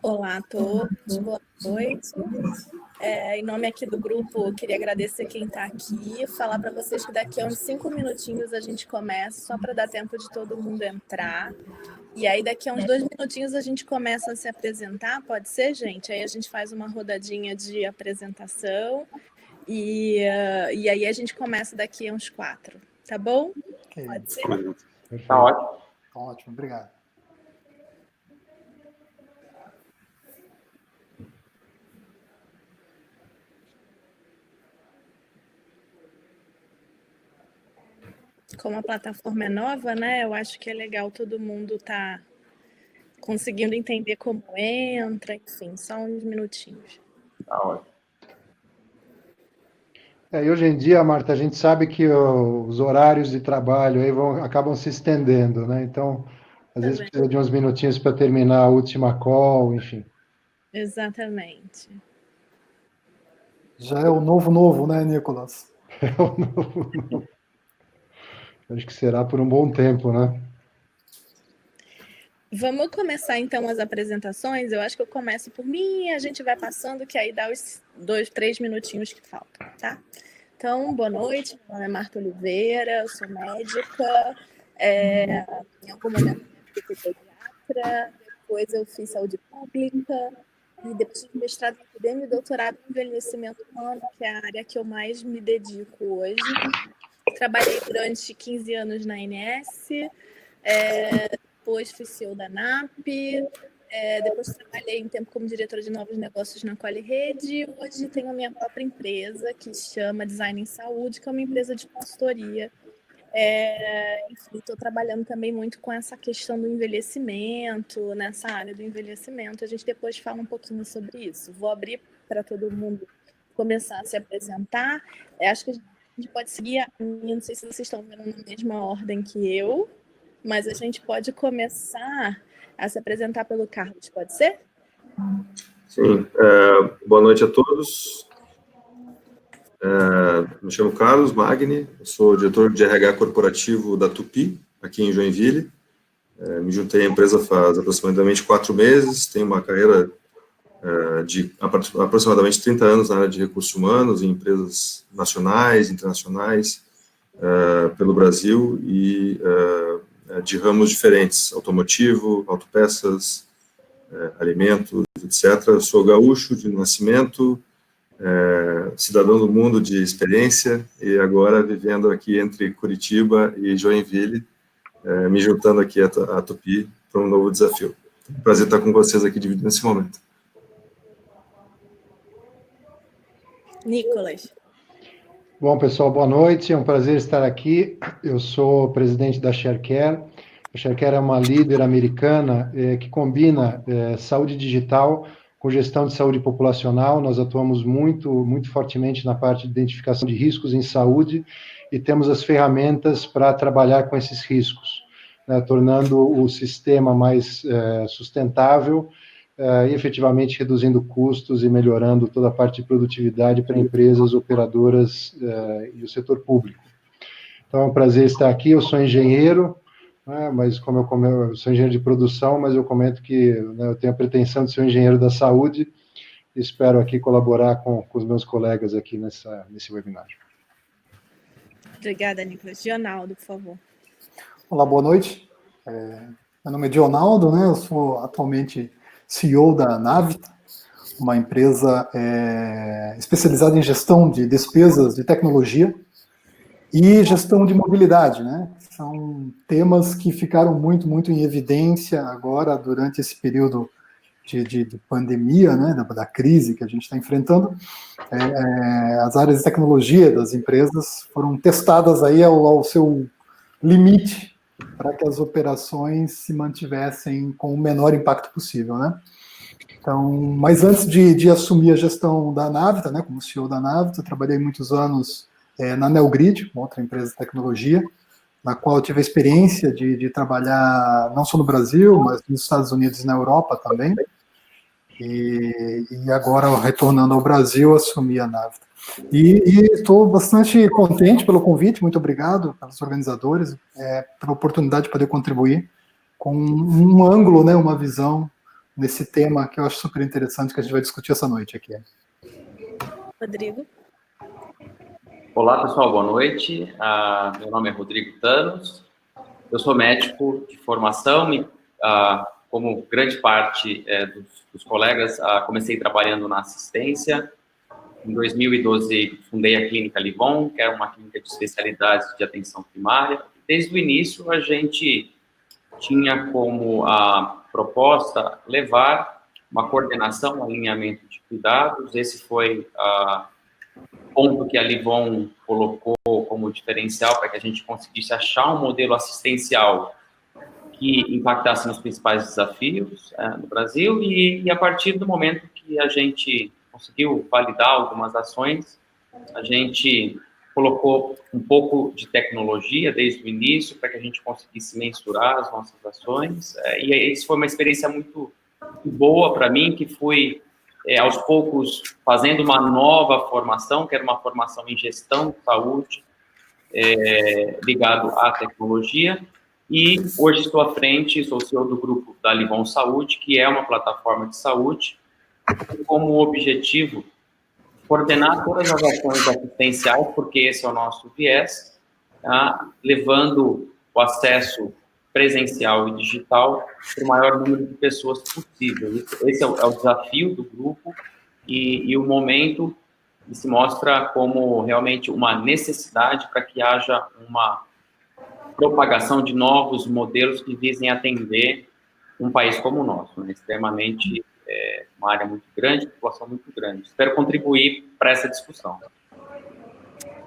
Olá a todos, boa noite. Em nome aqui do grupo, queria agradecer quem está aqui, falar para vocês que daqui a uns 5 minutinhos a gente começa, só para dar tempo de todo mundo entrar. E aí daqui a uns 2 minutinhos a gente começa a se apresentar, pode ser, gente? Aí a gente faz uma rodadinha de apresentação e aí a gente começa daqui a uns 4, tá bom? Okay. Pode ser? Tá ótimo. Tá ótimo, obrigado. Como a plataforma é nova, né? Eu acho que é legal todo mundo tá conseguindo entender como entra, enfim, só uns minutinhos. Tá ótimo. E hoje em dia, Marta, a gente sabe que os horários de trabalho aí acabam se estendendo, né? Então, às vezes precisa de uns minutinhos para terminar a última call, enfim. Exatamente. Já é o novo, né, Nicolas? É o novo. Acho que será por um bom tempo, né? Vamos começar, então, as apresentações. Eu acho que eu começo por mim e a gente vai passando, que aí dá os 2, 3 minutinhos que faltam, tá? Então, boa noite. Meu nome é Marta Oliveira, eu sou médica. Em algum momento eu fui pediatra, depois eu fiz saúde pública e depois tive mestrado em epidemia e doutorado em envelhecimento humano, que é a área que eu mais me dedico hoje. Trabalhei durante 15 anos na ANS, depois fui CEO da NAP, depois trabalhei um tempo como diretora de novos negócios na Quali Rede. Hoje tenho a minha própria empresa, que se chama Design em Saúde, que é uma empresa de consultoria. Enfim, estou trabalhando também muito com essa questão do envelhecimento, nessa área do envelhecimento. A gente depois fala um pouquinho sobre isso. Vou abrir para todo mundo começar a se apresentar. Acho que a gente pode seguir, não sei se vocês estão vendo na mesma ordem que eu, mas a gente pode começar a se apresentar pelo Carlos, pode ser? Sim, boa noite a todos. Me chamo Carlos Magni, eu sou diretor de RH corporativo da Tupi, aqui em Joinville. Me juntei à empresa faz aproximadamente 4 meses, tenho uma carreira de aproximadamente 30 anos na área de recursos humanos, em empresas nacionais, internacionais, pelo Brasil, e de ramos diferentes, automotivo, autopeças, alimentos, etc. Eu sou gaúcho de nascimento, cidadão do mundo de experiência, e agora vivendo aqui entre Curitiba e Joinville, me juntando aqui à Tupi para um novo desafio. Prazer estar com vocês aqui dividindo esse momento. Nicolas. Bom, pessoal, boa noite. É um prazer estar aqui. Eu sou presidente da Sharecare. A Sharecare é uma líder americana que combina saúde digital com gestão de saúde populacional. Nós atuamos muito fortemente na parte de identificação de riscos em saúde e temos as ferramentas para trabalhar com esses riscos, né, tornando o sistema mais sustentável e efetivamente reduzindo custos e melhorando toda a parte de produtividade para empresas, operadoras e o setor público. Então, é um prazer estar aqui. Eu sou engenheiro, né, mas como eu sou engenheiro de produção, mas eu comento que, né, eu tenho a pretensão de ser um engenheiro da saúde e espero aqui colaborar com os meus colegas aqui nesse webinar. Obrigada, Nicolas. Dionaldo, por favor. Olá, boa noite. Meu nome é Dionaldo, né? Eu sou atualmente CEO da Navita, uma empresa especializada em gestão de despesas de tecnologia e gestão de mobilidade, né? São temas que ficaram muito em evidência agora durante esse período de pandemia, né? Da crise que a gente está enfrentando. As áreas de tecnologia das empresas foram testadas aí ao seu limite para que as operações se mantivessem com o menor impacto possível, né? Então, mas antes de assumir a gestão da Navita, né, como CEO da Navita, eu trabalhei muitos anos na Neogrid, uma outra empresa de tecnologia, na qual eu tive a experiência de trabalhar não só no Brasil, mas nos Estados Unidos e na Europa também. E agora, retornando ao Brasil, assumi a Navita. E estou bastante contente pelo convite, muito obrigado aos organizadores, pela oportunidade de poder contribuir com um ângulo, né, uma visão nesse tema que eu acho super interessante que a gente vai discutir essa noite aqui. Rodrigo. Olá, pessoal, boa noite. Meu nome é Rodrigo Thanos, eu sou médico de formação e, como grande parte dos colegas, comecei trabalhando na assistência. Em 2012, fundei a Clínica Livon, que é uma clínica de especialidades de atenção primária. Desde o início, a gente tinha como a proposta levar uma coordenação, um alinhamento de cuidados. Esse foi ponto que a Livon colocou como diferencial para que a gente conseguisse achar um modelo assistencial que impactasse nos principais desafios no Brasil, e a partir do momento que a gente conseguiu validar algumas ações, a gente colocou um pouco de tecnologia desde o início para que a gente conseguisse mensurar as nossas ações, e isso foi uma experiência muito boa para mim, que fui aos poucos fazendo uma nova formação, que era uma formação em gestão de saúde, ligado à tecnologia, e hoje estou à frente, sou CEO do grupo da Livon Saúde, que é uma plataforma de saúde, como objetivo coordenar todas as ações assistenciais, porque esse é o nosso viés, levando o acesso presencial e digital para o maior número de pessoas possível. Esse é o desafio do grupo, e o momento se mostra como realmente uma necessidade para que haja uma propagação de novos modelos que visem atender um país como o nosso, né? Extremamente, uma área muito grande, população muito grande. Espero contribuir para essa discussão.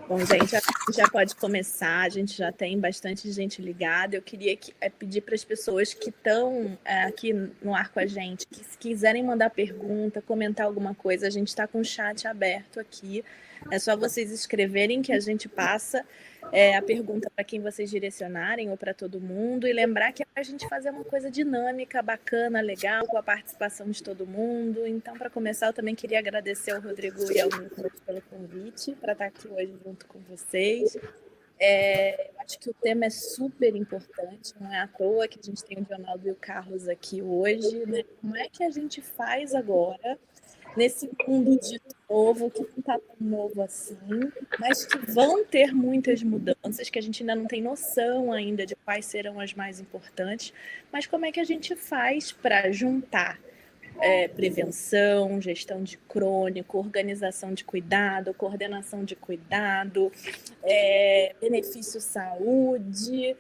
Bom, gente, a gente já pode começar, a gente já tem bastante gente ligada. Eu queria pedir para as pessoas que estão aqui no ar com a gente, que se quiserem mandar pergunta, comentar alguma coisa, a gente está com o chat aberto aqui. É só vocês escreverem que a gente passa a pergunta para quem vocês direcionarem ou para todo mundo, e lembrar que é para a gente fazer uma coisa dinâmica, bacana, legal, com a participação de todo mundo. Então, para começar, eu também queria agradecer ao Rodrigo e ao Nicolas pelo convite para estar aqui hoje junto com vocês. Eu acho que o tema é super importante, não é à toa que a gente tem o Ronaldo e o Carlos aqui hoje, né? Como é que a gente faz agora nesse mundo de novo, que não está tão novo assim, mas que vão ter muitas mudanças, que a gente ainda não tem noção ainda de quais serão as mais importantes, mas como é que a gente faz para juntar prevenção, gestão de crônico, organização de cuidado, coordenação de cuidado, benefício saúde,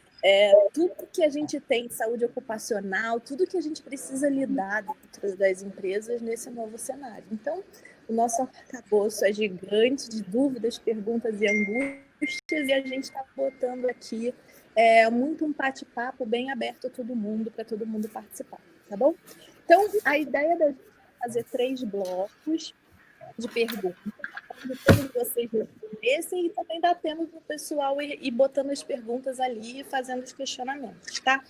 tudo que a gente tem, saúde ocupacional, tudo que a gente precisa lidar dentro das empresas nesse novo cenário. Então, o nosso arcabouço é gigante de dúvidas, perguntas e angústias, e a gente está botando aqui muito um bate-papo bem aberto a todo mundo, para todo mundo participar, tá bom? Então, a ideia da gente é fazer 3 blocos de perguntas, onde todos vocês respondessem, e também dá tempo para o pessoal ir botando as perguntas ali e fazendo os questionamentos, tá?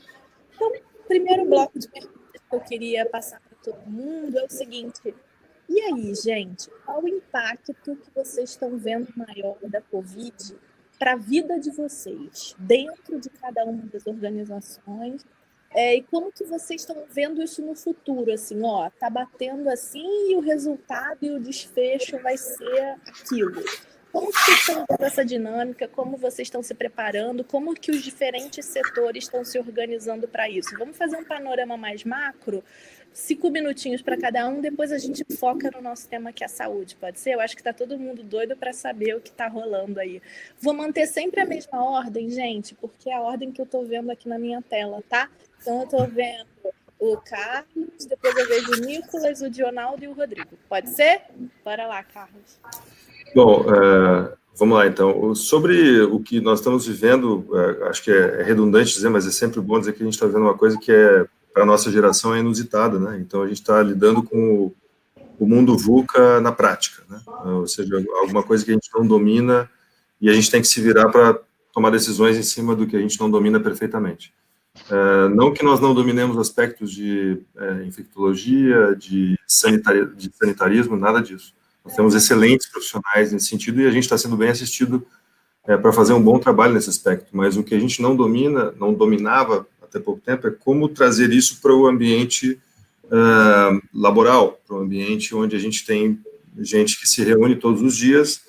Então, o primeiro bloco de perguntas que eu queria passar para todo mundo é o seguinte: e aí, gente, qual o impacto que vocês estão vendo maior da Covid para a vida de vocês, dentro de cada uma das organizações? E como que vocês estão vendo isso no futuro? Assim, tá batendo assim e o resultado e o desfecho vai ser aquilo. Como que vocês estão vendo essa dinâmica? Como vocês estão se preparando? Como que os diferentes setores estão se organizando para isso? Vamos fazer um panorama mais macro? 5 minutinhos para cada um, depois a gente foca no nosso tema, que é a saúde, pode ser? Eu acho que está todo mundo doido para saber o que está rolando aí. Vou manter sempre a mesma ordem, gente, porque é a ordem que eu estou vendo aqui na minha tela, tá? Então, eu estou vendo o Carlos, depois eu vejo o Nicolas, o Dionaldo e o Rodrigo. Pode ser? Bora lá, Carlos. Bom, vamos lá, então. Sobre o que nós estamos vivendo, acho que é redundante dizer, mas é sempre bom dizer que a gente está vivendo uma coisa que para a nossa geração é inusitada, né? Então, a gente está lidando com o mundo VUCA na prática, né? Ou seja, alguma coisa que a gente não domina e a gente tem que se virar para tomar decisões em cima do que a gente não domina perfeitamente. Não que nós não dominemos aspectos de infectologia, de sanitarismo, nada disso. Nós temos excelentes profissionais nesse sentido e a gente está sendo bem assistido para fazer um bom trabalho nesse aspecto, mas o que a gente não dominava até pouco tempo é como trazer isso para o ambiente laboral, para um ambiente onde a gente tem gente que se reúne todos os dias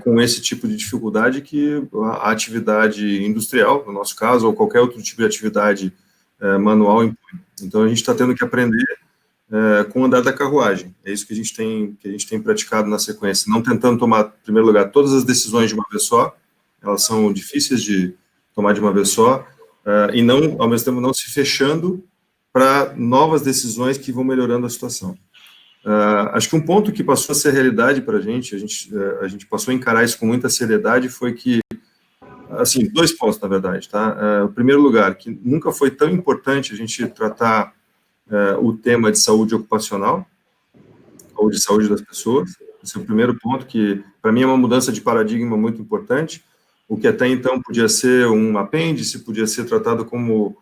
com esse tipo de dificuldade que a atividade industrial, no nosso caso, ou qualquer outro tipo de atividade manual impõe. Então, a gente está tendo que aprender com o andar da carruagem. É isso que a gente tem praticado na sequência, não tentando tomar, em primeiro lugar, todas as decisões de uma vez só, elas são difíceis de tomar de uma vez só, e não, ao mesmo tempo, não se fechando para novas decisões que vão melhorando a situação. Acho que um ponto que passou a ser realidade para a gente passou a encarar isso com muita seriedade, foi que, assim, 2 pontos, na verdade, tá? Em primeiro lugar, que nunca foi tão importante a gente tratar o tema de saúde ocupacional, ou de saúde das pessoas. Esse é o primeiro ponto, que, para mim, é uma mudança de paradigma muito importante. O que até então podia ser um apêndice, podia ser tratado como,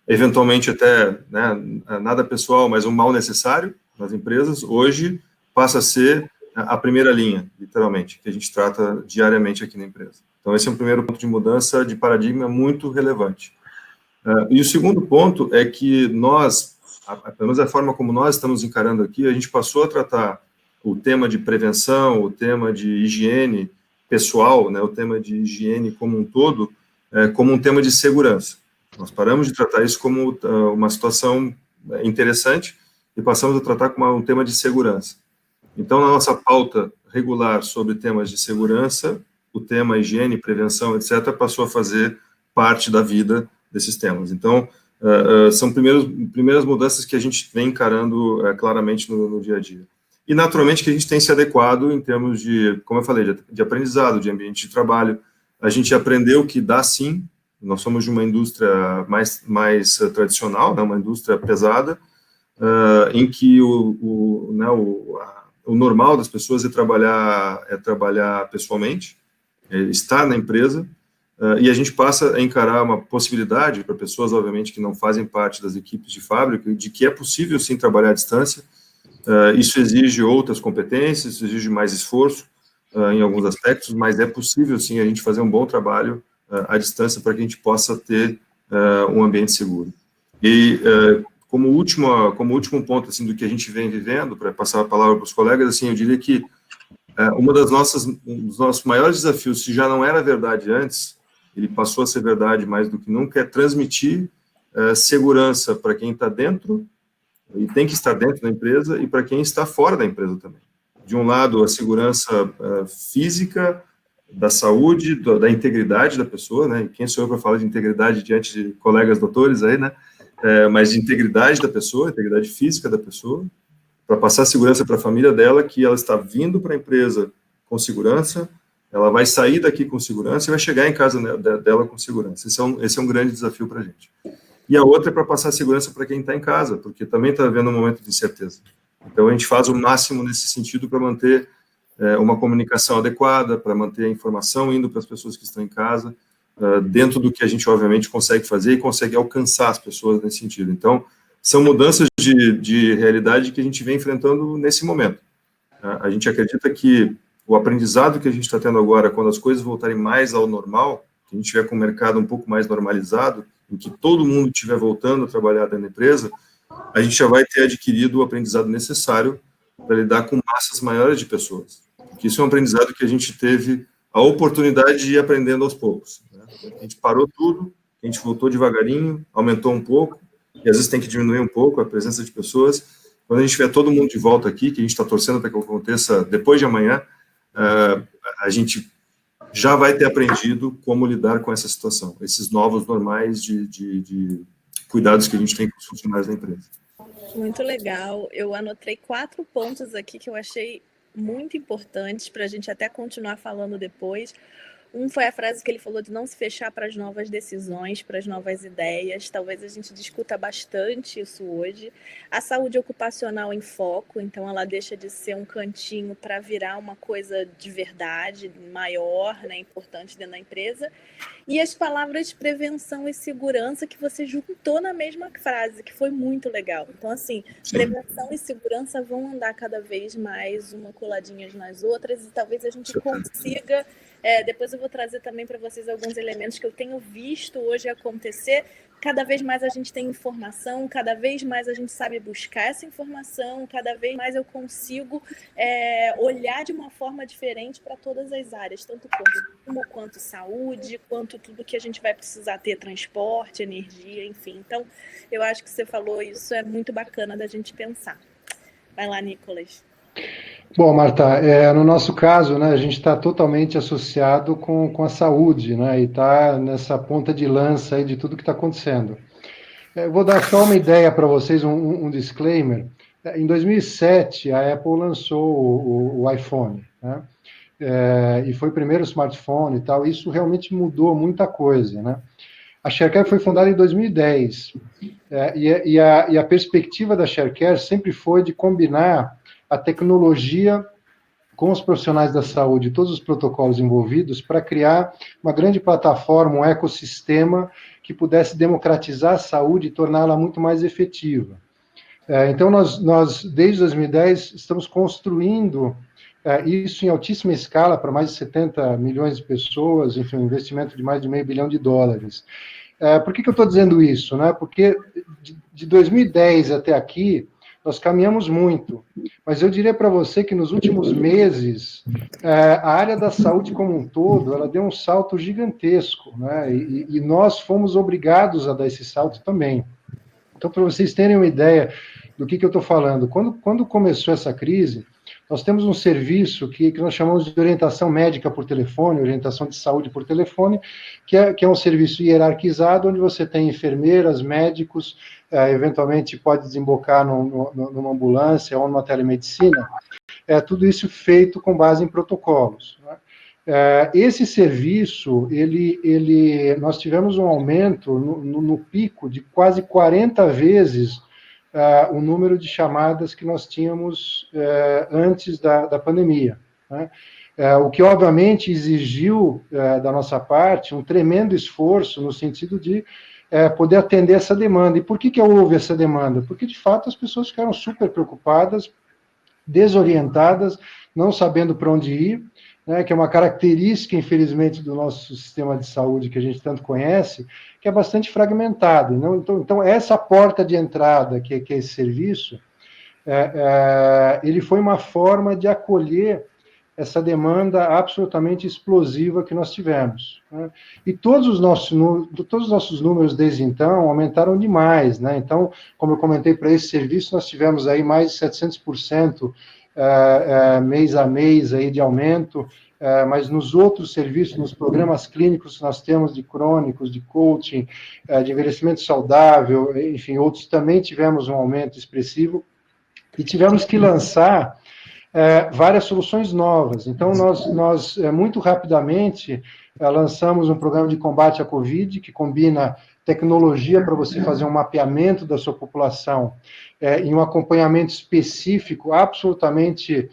eventualmente, até, né, nada pessoal, mas um mal necessário nas empresas, hoje passa a ser a primeira linha, literalmente, que a gente trata diariamente aqui na empresa. Então, esse é um primeiro ponto de mudança de paradigma muito relevante. E o segundo ponto é que nós, pelo menos a forma como nós estamos encarando aqui, a gente passou a tratar o tema de prevenção, o tema de higiene pessoal, né, o tema de higiene como um todo, como um tema de segurança. Nós paramos de tratar isso como uma situação interessante e passamos a tratar como um tema de segurança. Então, na nossa pauta regular sobre temas de segurança, o tema higiene, prevenção, etc., passou a fazer parte da vida desses temas. Então, são primeiras mudanças que a gente vem encarando claramente no dia a dia. E, naturalmente, que a gente tem se adequado em termos de, como eu falei, de aprendizado, de ambiente de trabalho. A gente aprendeu que dá sim, nós somos de uma indústria mais tradicional, né, uma indústria pesada, em que o normal das pessoas é trabalhar pessoalmente, estar na empresa, e a gente passa a encarar uma possibilidade para pessoas, obviamente, que não fazem parte das equipes de fábrica, de que é possível, sim, trabalhar à distância. Isso exige outras competências, isso exige mais esforço em alguns aspectos, mas é possível, sim, a gente fazer um bom trabalho à distância para que a gente possa ter um ambiente seguro. E, como último ponto, assim, do que a gente vem vivendo, para passar a palavra para os colegas, assim, eu diria que um dos nossos maiores desafios, se já não era verdade antes, ele passou a ser verdade mais do que nunca, é transmitir segurança para quem está dentro, e tem que estar dentro da empresa, e para quem está fora da empresa também. De um lado, a segurança física, da saúde, da integridade da pessoa, né? E quem sou eu para falar de integridade diante de colegas doutores aí, né? Mas de integridade da pessoa, integridade física da pessoa, para passar segurança para a família dela, que ela está vindo para a empresa com segurança, ela vai sair daqui com segurança e vai chegar em casa dela com segurança. Esse é um grande desafio para a gente. E a outra é para passar segurança para quem está em casa, porque também está vivendo um momento de incerteza. Então, a gente faz o máximo nesse sentido para manter uma comunicação adequada, para manter a informação indo para as pessoas que estão em casa, dentro do que a gente, obviamente, consegue fazer e consegue alcançar as pessoas nesse sentido. Então, são mudanças de realidade que a gente vem enfrentando nesse momento. A gente acredita que o aprendizado que a gente está tendo agora, quando as coisas voltarem mais ao normal, que a gente tiver com o mercado um pouco mais normalizado, em que todo mundo estiver voltando a trabalhar dentro da empresa, a gente já vai ter adquirido o aprendizado necessário para lidar com massas maiores de pessoas. Porque isso é um aprendizado que a gente teve a oportunidade de ir aprendendo aos poucos, né? A gente parou tudo, a gente voltou devagarinho, aumentou um pouco, e às vezes tem que diminuir um pouco a presença de pessoas. Quando a gente tiver todo mundo de volta aqui, que a gente está torcendo para que aconteça depois de amanhã, a gente já vai ter aprendido como lidar com essa situação, esses novos normais de cuidados que a gente tem com os funcionários da empresa. Muito legal. Eu anotei 4 pontos aqui que eu achei muito importantes para a gente até continuar falando depois. Um foi a frase que ele falou de não se fechar para as novas decisões, para as novas ideias. Talvez a gente discuta bastante isso hoje. A saúde ocupacional em foco, então ela deixa de ser um cantinho para virar uma coisa de verdade, maior, né, importante dentro da empresa. E as palavras prevenção e segurança que você juntou na mesma frase, que foi muito legal. Então, assim, prevenção e segurança vão andar cada vez mais uma coladinhas nas outras e talvez a gente consiga... depois eu vou trazer também para vocês alguns elementos que eu tenho visto hoje acontecer, cada vez mais a gente tem informação, cada vez mais a gente sabe buscar essa informação, cada vez mais eu consigo olhar de uma forma diferente para todas as áreas, tanto consumo, quanto saúde, quanto tudo que a gente vai precisar ter, transporte, energia, enfim. Então, eu acho que você falou isso, é muito bacana da gente pensar. Vai lá, Nicolas. Bom, Marta, no nosso caso, né, a gente está totalmente associado com a saúde, né, e está nessa ponta de lança aí de tudo que está acontecendo. Eu vou dar só uma ideia para vocês, um disclaimer. Em 2007, a Apple lançou o iPhone, né, e foi o primeiro smartphone e tal. Isso realmente mudou muita coisa, né. A Sharecare foi fundada em 2010, e a perspectiva da Sharecare sempre foi de combinar a tecnologia com os profissionais da saúde, todos os protocolos envolvidos, para criar uma grande plataforma, um ecossistema que pudesse democratizar a saúde e torná-la muito mais efetiva. Então, nós, desde 2010, estamos construindo isso em altíssima escala para mais de 70 milhões de pessoas, enfim, um investimento de mais de $500 milhão. Por que eu estou dizendo isso? Né? Porque de 2010 até aqui, nós caminhamos muito, mas eu diria para você que nos últimos meses, a área da saúde como um todo, ela deu um salto gigantesco, né? E nós fomos obrigados a dar esse salto também. Então, para vocês terem uma ideia do que eu estou falando, quando começou essa crise, nós temos um serviço que nós chamamos de orientação médica por telefone, orientação de saúde por telefone, que é um serviço hierarquizado, onde você tem enfermeiras, médicos, eventualmente pode desembocar numa ambulância ou numa telemedicina, tudo isso feito com base em protocolos, né? Esse serviço, nós tivemos um aumento no pico de quase 40 vezes o número de chamadas que nós tínhamos antes da pandemia, né? O que, obviamente, exigiu da nossa parte um tremendo esforço no sentido de poder atender essa demanda. E por que houve essa demanda? Porque, de fato, as pessoas ficaram super preocupadas, desorientadas, não sabendo para onde ir, né, que é uma característica, infelizmente, do nosso sistema de saúde que a gente tanto conhece, que é bastante fragmentado. Então essa porta de entrada, que é esse serviço, ele foi uma forma de acolher essa demanda absolutamente explosiva que nós tivemos, né? E todos os nossos números desde então aumentaram demais, né? Então, como eu comentei, para esse serviço nós tivemos aí mais de 700% mês a mês aí de aumento, mas nos outros serviços, nos programas clínicos que nós temos de crônicos, de coaching, de envelhecimento saudável, enfim, outros também tivemos um aumento expressivo, e tivemos que lançar várias soluções novas. Então, nós muito rapidamente, lançamos um programa de combate à Covid, que combina tecnologia para você fazer um mapeamento da sua população, em um acompanhamento específico, absolutamente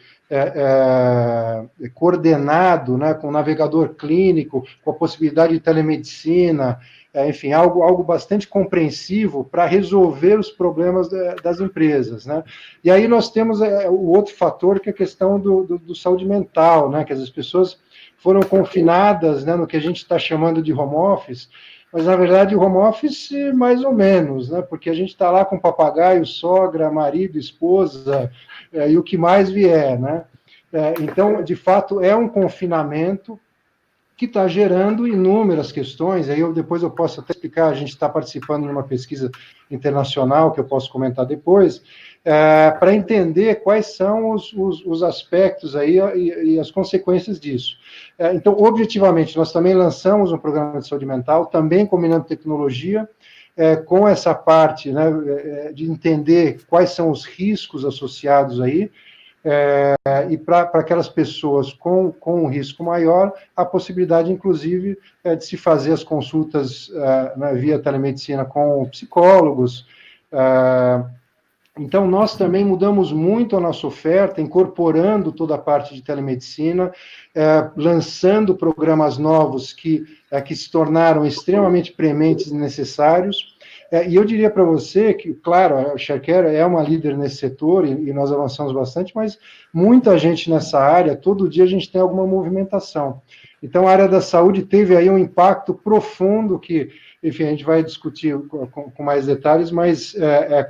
coordenado, né, com um navegador clínico, com a possibilidade de telemedicina, enfim, algo bastante compreensivo para resolver os problemas das empresas, né? E aí nós temos o outro fator, que é a questão do saúde mental, né, que as pessoas foram confinadas, né, no que a gente está chamando de home office, mas, na verdade, o home office, mais ou menos, né, porque a gente está lá com papagaio, sogra, marido, esposa, e o que mais vier, né? Então, de fato, é um confinamento que está gerando inúmeras questões, aí depois eu posso até explicar, a gente está participando de uma pesquisa internacional, que eu posso comentar depois, para entender quais são os aspectos aí e as consequências disso. Então, objetivamente, nós também lançamos um programa de saúde mental, também combinando tecnologia, com essa parte, né, de entender quais são os riscos associados aí, e para aquelas pessoas com um risco maior, a possibilidade, inclusive, de se fazer as consultas via telemedicina com psicólogos. Então, nós também mudamos muito a nossa oferta, incorporando toda a parte de telemedicina, lançando programas novos que se tornaram extremamente prementes e necessários. E eu diria para você que, claro, a Sharecare é uma líder nesse setor e nós avançamos bastante, mas muita gente nessa área, todo dia a gente tem alguma movimentação. Então, a área da saúde teve aí um impacto profundo que enfim, a gente vai discutir com mais detalhes, mas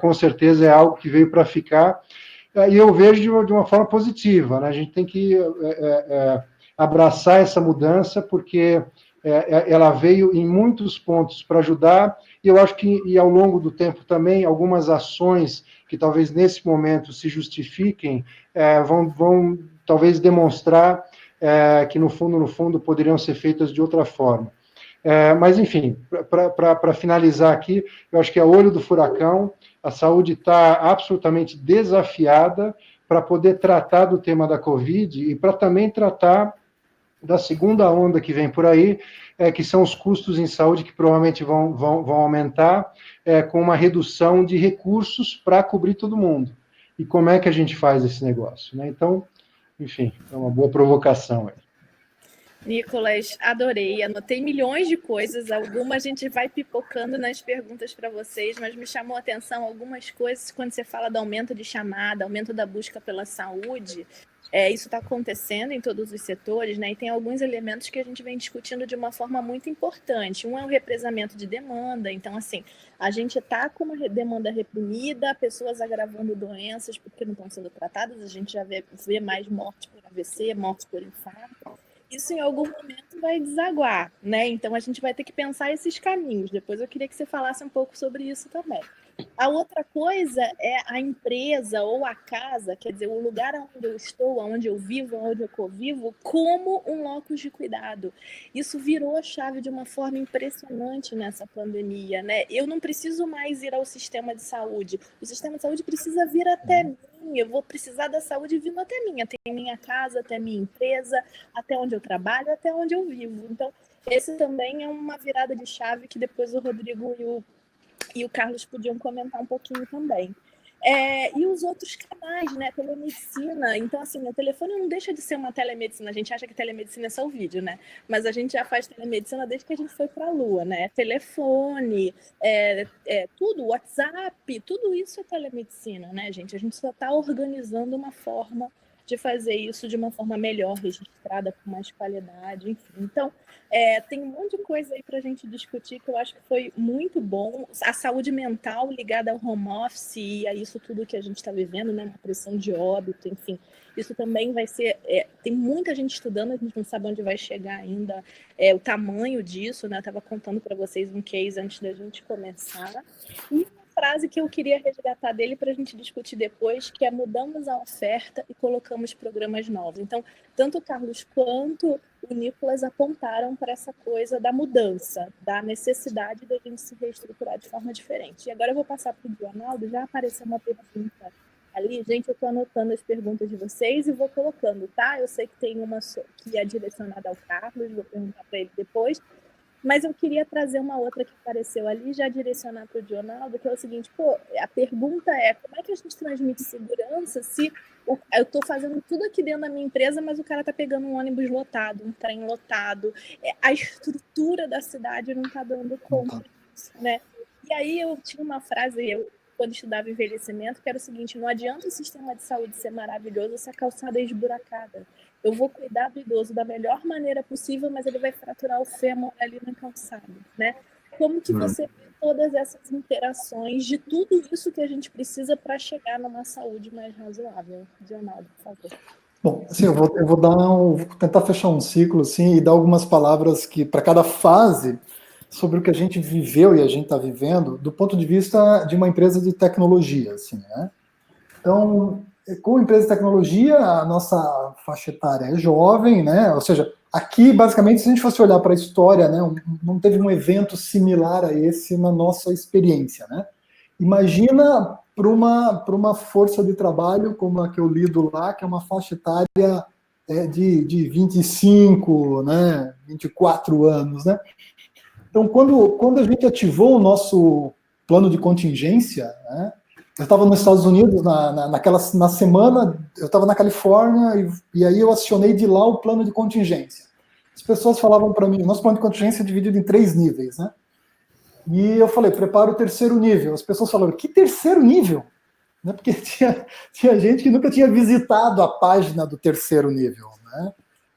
com certeza é algo que veio para ficar, e eu vejo de uma forma positiva, né? A gente tem que abraçar essa mudança, porque ela veio em muitos pontos para ajudar, e eu acho que, e ao longo do tempo também, algumas ações que talvez nesse momento se justifiquem, vão talvez demonstrar que no fundo poderiam ser feitas de outra forma. Mas, enfim, para finalizar aqui, eu acho que é olho do furacão, a saúde está absolutamente desafiada para poder tratar do tema da Covid e para também tratar da segunda onda que vem por aí, que são os custos em saúde que provavelmente vão aumentar, com uma redução de recursos para cobrir todo mundo. E como é que a gente faz esse negócio, né? Então, enfim, é uma boa provocação aí. Nicolas, adorei, anotei milhões de coisas, algumas a gente vai pipocando nas perguntas para vocês, mas me chamou a atenção algumas coisas quando você fala do aumento de chamada, aumento da busca pela saúde. Isso está acontecendo em todos os setores, né? E tem alguns elementos que a gente vem discutindo de uma forma muito importante. Um é o represamento de demanda. Então, assim, a gente está com uma demanda reprimida, pessoas agravando doenças porque não estão sendo tratadas, a gente já vê mais mortes por AVC, mortes por infarto. Isso em algum momento vai desaguar, né? Então a gente vai ter que pensar esses caminhos. Depois eu queria que você falasse um pouco sobre isso também. A outra coisa é a empresa ou a casa, quer dizer, o lugar onde eu estou, onde eu vivo, onde eu convivo, como um locus de cuidado. Isso virou a chave de uma forma impressionante nessa pandemia, né? Eu não preciso mais ir ao sistema de saúde. O sistema de saúde precisa vir até mim. Eu vou precisar da saúde vindo até mim, até minha casa, até minha empresa, até onde eu trabalho, até onde eu vivo. Então, esse também é uma virada de chave que depois o Rodrigo e o Carlos podiam comentar um pouquinho também. E os outros canais, né? Telemedicina. Então, assim, o telefone não deixa de ser uma telemedicina. A gente acha que telemedicina é só o vídeo, né? Mas a gente já faz telemedicina desde que a gente foi para a Lua, né? Telefone, tudo, WhatsApp, tudo isso é telemedicina, né, gente? A gente só está organizando uma forma de fazer isso de uma forma melhor, registrada, com mais qualidade, enfim. Então, tem um monte de coisa aí para a gente discutir que eu acho que foi muito bom. A saúde mental ligada ao home office e a isso tudo que a gente está vivendo, né? Uma pressão de óbito, enfim. Isso também vai ser... tem muita gente estudando, a gente não sabe onde vai chegar ainda o tamanho disso, né? Eu estava contando para vocês um case antes da gente começar. E frase que eu queria resgatar dele para a gente discutir depois, que é: mudamos a oferta e colocamos programas novos. Então, tanto o Carlos quanto o Nicolas apontaram para essa coisa da mudança, da necessidade da gente se reestruturar de forma diferente. E agora eu vou passar para o Dionaldo. Já apareceu uma pergunta ali. Gente, eu estou anotando as perguntas de vocês e vou colocando, tá? Eu sei que tem uma que é direcionada ao Carlos, vou perguntar para ele depois. Mas eu queria trazer uma outra que apareceu ali, já direcionar para o Dionaldo, que é o seguinte: a pergunta é: como é que a gente transmite segurança se eu estou fazendo tudo aqui dentro da minha empresa, mas o cara está pegando um ônibus lotado, um trem lotado, a estrutura da cidade não está dando conta disso, né? E aí eu tinha uma frase, quando estudava envelhecimento, que era o seguinte: não adianta o sistema de saúde ser maravilhoso se a calçada é esburacada. Eu vou cuidar do idoso da melhor maneira possível, mas ele vai fraturar o fêmur ali na calçada, né? Como que você vê todas essas interações de tudo isso que a gente precisa para chegar numa saúde mais razoável? Dionaldo, por favor. Bom, assim, eu vou tentar fechar um ciclo, assim, e dar algumas palavras que para cada fase sobre o que a gente viveu e a gente está vivendo do ponto de vista de uma empresa de tecnologia, assim, né? Então, como empresa de tecnologia, a nossa faixa etária é jovem, né? Ou seja, aqui, basicamente, se a gente fosse olhar para a história, né, não teve um evento similar a esse na nossa experiência, né? Imagina para uma força de trabalho como a que eu lido lá, que é uma faixa etária de 25, né, 24 anos, né? Então, quando a gente ativou o nosso plano de contingência, né, eu estava nos Estados Unidos na semana, eu estava na Califórnia e aí eu acionei de lá o plano de contingência. As pessoas falavam para mim: o nosso plano de contingência é dividido em 3 níveis, né? E eu falei: prepara o 3º nível. As pessoas falaram: que 3º nível? Né? Porque tinha gente que nunca tinha visitado a página do 3º nível, né?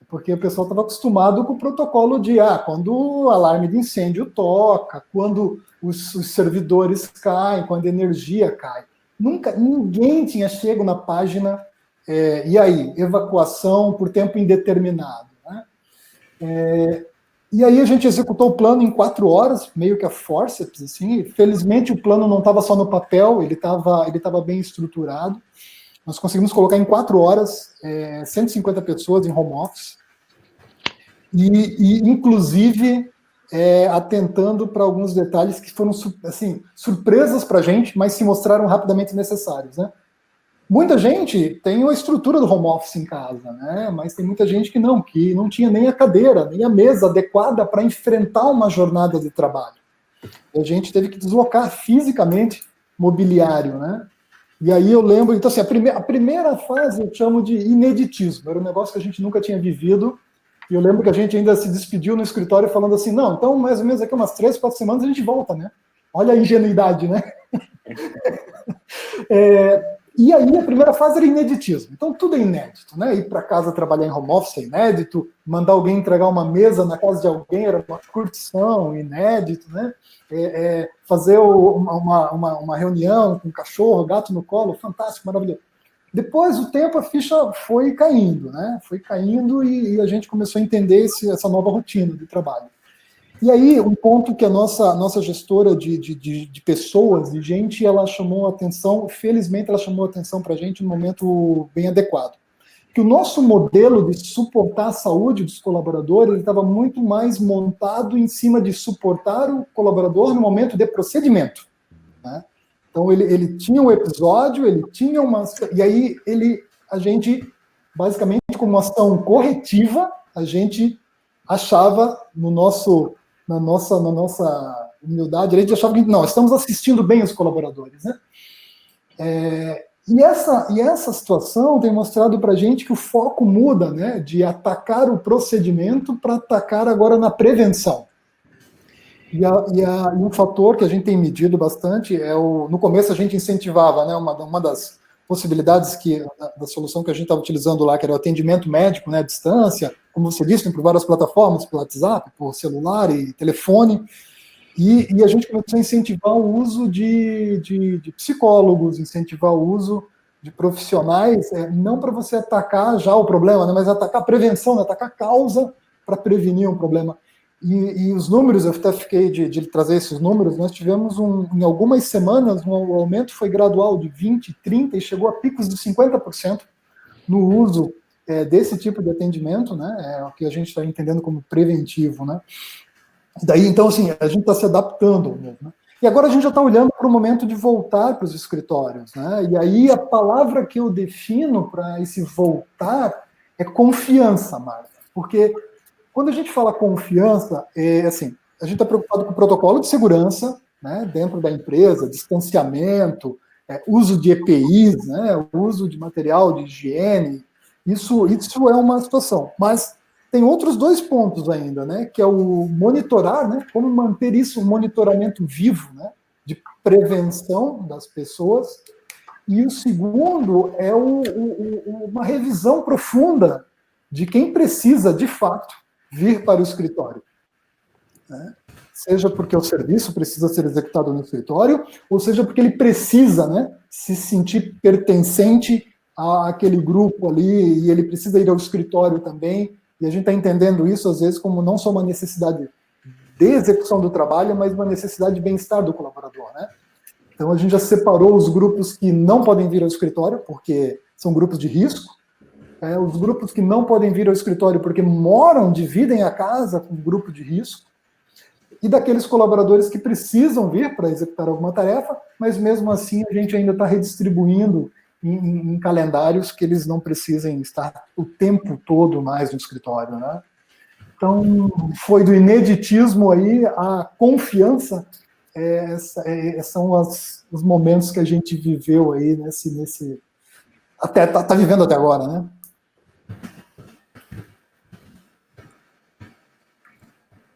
Porque o pessoal estava acostumado com o protocolo de quando o alarme de incêndio toca, quando os servidores caem, quando a energia cai. Nunca, ninguém tinha chego na página, e aí, evacuação por tempo indeterminado. Né? E aí a gente executou o plano em 4 horas, meio que a forceps, assim. Felizmente o plano não estava só no papel, ele estava bem estruturado. Nós conseguimos colocar em 4 horas 150 pessoas em home office, e inclusive atentando para alguns detalhes que foram assim, surpresas para a gente, mas se mostraram rapidamente necessários. Né? Muita gente tem a estrutura do home office em casa, né? Mas tem muita gente que não tinha nem a cadeira, nem a mesa adequada para enfrentar uma jornada de trabalho. E a gente teve que deslocar fisicamente mobiliário, né? E aí eu lembro, então assim, a primeira fase eu chamo de ineditismo, era um negócio que a gente nunca tinha vivido, e eu lembro que a gente ainda se despediu no escritório falando assim, não, então mais ou menos aqui umas 3, 4 semanas a gente volta, né? Olha a ingenuidade, né? E aí a primeira fase era ineditismo, então tudo é inédito, né? Ir para casa trabalhar em home office é inédito, mandar alguém entregar uma mesa na casa de alguém era uma curtição, inédito, né? Fazer uma reunião com cachorro, gato no colo, fantástico, maravilhoso. Depois do tempo a ficha foi caindo, né? Foi caindo e a gente começou a entender essa nova rotina de trabalho. E aí, um ponto que a nossa gestora de pessoas, de gente, ela chamou a atenção, felizmente ela chamou a atenção para a gente num momento bem adequado. Que o nosso modelo de suportar a saúde dos colaboradores estava muito mais montado em cima de suportar o colaborador no momento de procedimento. Né? Então, ele tinha um episódio, ele tinha uma... E aí, a gente, basicamente, como uma ação corretiva, a gente achava na nossa humildade, a gente achava que não, estamos assistindo bem os colaboradores, né? E essa situação tem mostrado para a gente que o foco muda, né? De atacar o procedimento para atacar agora na prevenção. E um fator que a gente tem medido bastante no começo a gente incentivava, né? Uma das possibilidades da solução que a gente estava utilizando lá, que era o atendimento médico, né, à distância, como você disse, por várias plataformas, por WhatsApp, por celular e telefone, e a gente começou a incentivar o uso de psicólogos, incentivar o uso de profissionais, não para você atacar já o problema, né, mas atacar a prevenção, né, atacar a causa para prevenir um problema. E os números, eu até fiquei de trazer esses números, nós tivemos em algumas semanas, um aumento foi gradual de 20%, 30% e chegou a picos de 50% no uso desse tipo de atendimento, né, o que a gente está entendendo como preventivo. Né. Daí, então, assim, a gente está se adaptando mesmo. Né. E agora a gente já está olhando para o momento de voltar para os escritórios. Né, e aí a palavra que eu defino para esse voltar é confiança, Marta, porque... Quando a gente fala confiança, assim, a gente está preocupado com o protocolo de segurança, né, dentro da empresa, distanciamento, uso de EPIs, né, uso de material de higiene, isso é uma situação. Mas tem outros 2 pontos ainda, né, que é o monitorar, né, como manter isso, um monitoramento vivo, né, de prevenção das pessoas, e o segundo é uma revisão profunda de quem precisa, de fato, vir para o escritório. Né? Seja porque o serviço precisa ser executado no escritório, ou seja porque ele precisa, né, se sentir pertencente àquele grupo ali, e ele precisa ir ao escritório também, e a gente está entendendo isso, às vezes, como não só uma necessidade de execução do trabalho, mas uma necessidade de bem-estar do colaborador. Né? Então, a gente já separou os grupos que não podem vir ao escritório, porque são grupos de risco, os grupos que não podem vir ao escritório porque moram, dividem a casa com um grupo de risco, e daqueles colaboradores que precisam vir para executar alguma tarefa, mas mesmo assim a gente ainda está redistribuindo em calendários que eles não precisem estar o tempo todo mais no escritório. Né? Então, foi do ineditismo aí à confiança, são os momentos que a gente viveu aí até tá vivendo até agora, né?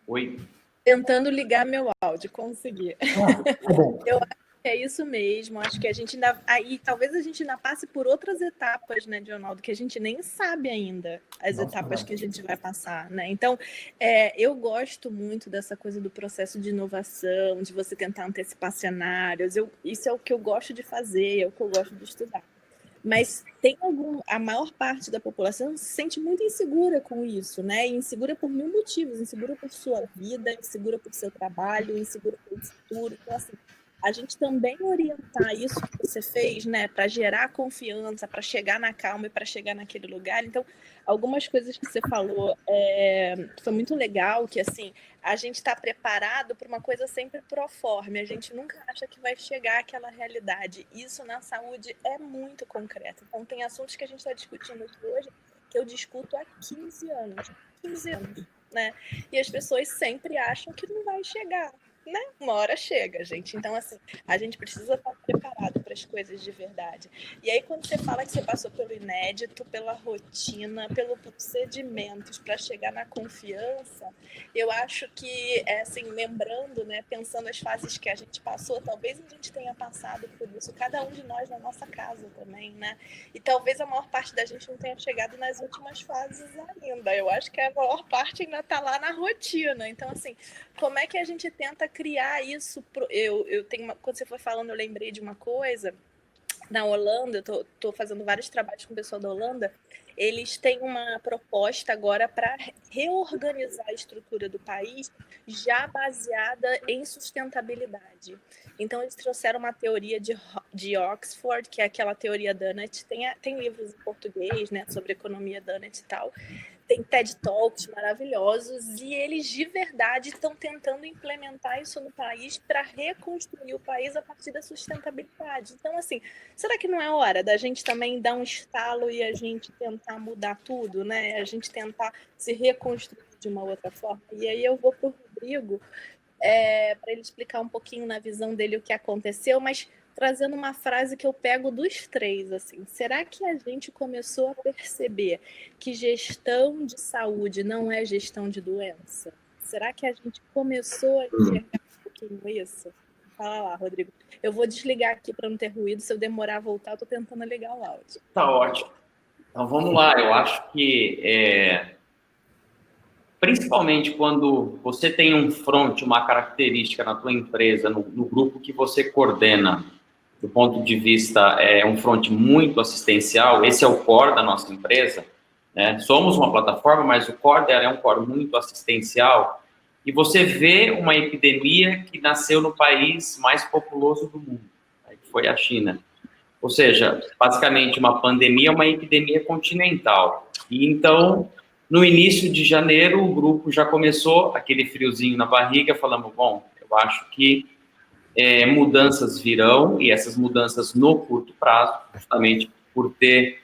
Oi. Tentando ligar meu áudio, consegui. Tá bom. É isso mesmo, acho que a gente ainda. Aí talvez a gente ainda passe por outras etapas, né, Dionaldo, que a gente nem sabe ainda as etapas que a gente vai passar, né? Então, eu gosto muito dessa coisa do processo de inovação, de você tentar antecipar cenários. Isso é o que eu gosto de fazer, é o que eu gosto de estudar. Mas a maior parte da população se sente muito insegura com isso, né? Insegura por mil motivos, insegura por sua vida, insegura por seu trabalho, insegura pelo futuro. Então, assim, a gente também orientar isso que você fez, né, para gerar confiança, para chegar na calma e para chegar naquele lugar. Então, algumas coisas que você falou foi muito legal, que assim, a gente está preparado para uma coisa sempre proforme, a gente nunca acha que vai chegar àquela realidade. Isso na saúde é muito concreto. Então, tem assuntos que a gente está discutindo aqui hoje que eu discuto há 15 anos, né? E as pessoas sempre acham que não vai chegar, né? Uma hora chega, gente. Então, assim, a gente precisa estar preparado para as coisas de verdade. E aí, quando você fala que você passou pelo inédito, pela rotina, pelos procedimentos para chegar na confiança, eu acho que, assim, lembrando, né, pensando as fases que a gente passou, talvez a gente tenha passado por isso, cada um de nós na nossa casa também, né? E talvez a maior parte da gente não tenha chegado nas últimas fases ainda. Eu acho que a maior parte ainda está lá na rotina. Então, assim, como é que a gente tenta criar isso? Eu tenho quando você foi falando, eu lembrei de uma coisa. Na Holanda, eu estou fazendo vários trabalhos com o pessoal da Holanda, eles têm uma proposta agora para reorganizar a estrutura do país já baseada em sustentabilidade. Então, eles trouxeram uma teoria de Oxford, que é aquela teoria Dunnett, tem livros em português, né, sobre economia Dunnett e tal, tem TED Talks maravilhosos, e eles de verdade estão tentando implementar isso no país para reconstruir o país a partir da sustentabilidade. Então, assim, será que não é hora da gente também dar um estalo e a gente tentar mudar tudo, né? A gente tentar se reconstruir de uma outra forma? E aí eu vou para o Rodrigo para ele explicar um pouquinho na visão dele o que aconteceu, mas trazendo uma frase que eu pego dos três, assim, será que a gente começou a perceber que gestão de saúde não é gestão de doença? Será que a gente começou a enxergar um pouquinho isso? Fala lá, Rodrigo. Eu vou desligar aqui para não ter ruído, se eu demorar a voltar, eu estou tentando ligar o áudio. Tá ótimo. Então, vamos lá. Eu acho que, principalmente quando você tem um front, uma característica na tua empresa, no grupo que você coordena, do ponto de vista, um front muito assistencial, esse é o core da nossa empresa, né? Somos uma plataforma, mas o core dela é um core muito assistencial, e você vê uma epidemia que nasceu no país mais populoso do mundo, que foi a China. Ou seja, basicamente uma pandemia, uma epidemia continental. E então, no início de janeiro, o grupo já começou aquele friozinho na barriga, falamos, bom, eu acho que mudanças virão, e essas mudanças no curto prazo, justamente por ter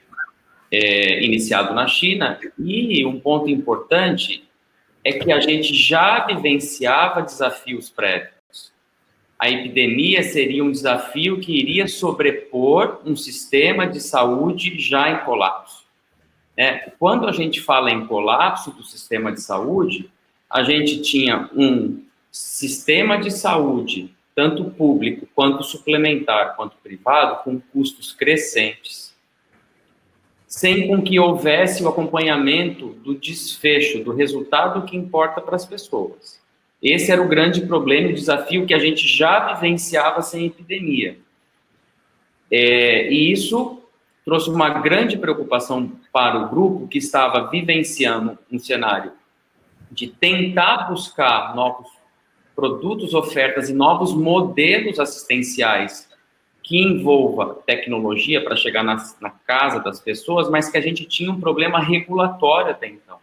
iniciado na China. E um ponto importante é que a gente já vivenciava desafios prévios. A epidemia seria um desafio que iria sobrepor um sistema de saúde já em colapso. Quando a gente fala em colapso do sistema de saúde, a gente tinha um sistema de saúde, tanto público, quanto suplementar, quanto privado, com custos crescentes, sem com que houvesse o acompanhamento do desfecho, do resultado que importa para as pessoas. Esse era o grande problema e desafio que a gente já vivenciava sem epidemia. E isso trouxe uma grande preocupação para o grupo, que estava vivenciando um cenário de tentar buscar novos produtos, ofertas e novos modelos assistenciais que envolva tecnologia para chegar na casa das pessoas, mas que a gente tinha um problema regulatório até então.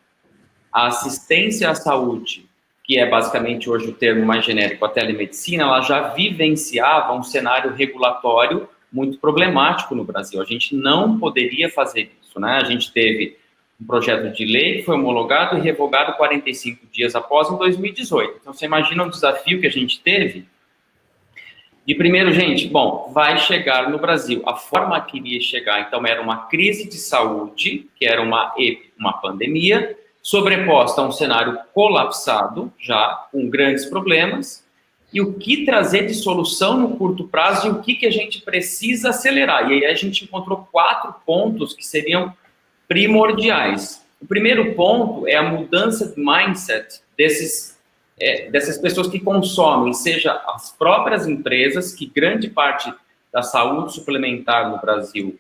A assistência à saúde, que é basicamente hoje o termo mais genérico, a telemedicina, ela já vivenciava um cenário regulatório muito problemático no Brasil. A gente não poderia fazer isso, né? A gente teve um projeto de lei que foi homologado e revogado 45 dias após, em 2018. Então, você imagina o desafio que a gente teve? E primeiro, gente, bom, vai chegar no Brasil. A forma que iria chegar, então, era uma crise de saúde, que era uma pandemia, sobreposta a um cenário colapsado, já com grandes problemas, e o que trazer de solução no curto prazo e o que a gente precisa acelerar. E aí a gente encontrou 4 pontos que seriam primordiais. O primeiro ponto é a mudança de mindset dessas pessoas que consomem, seja as próprias empresas, que grande parte da saúde suplementar no Brasil,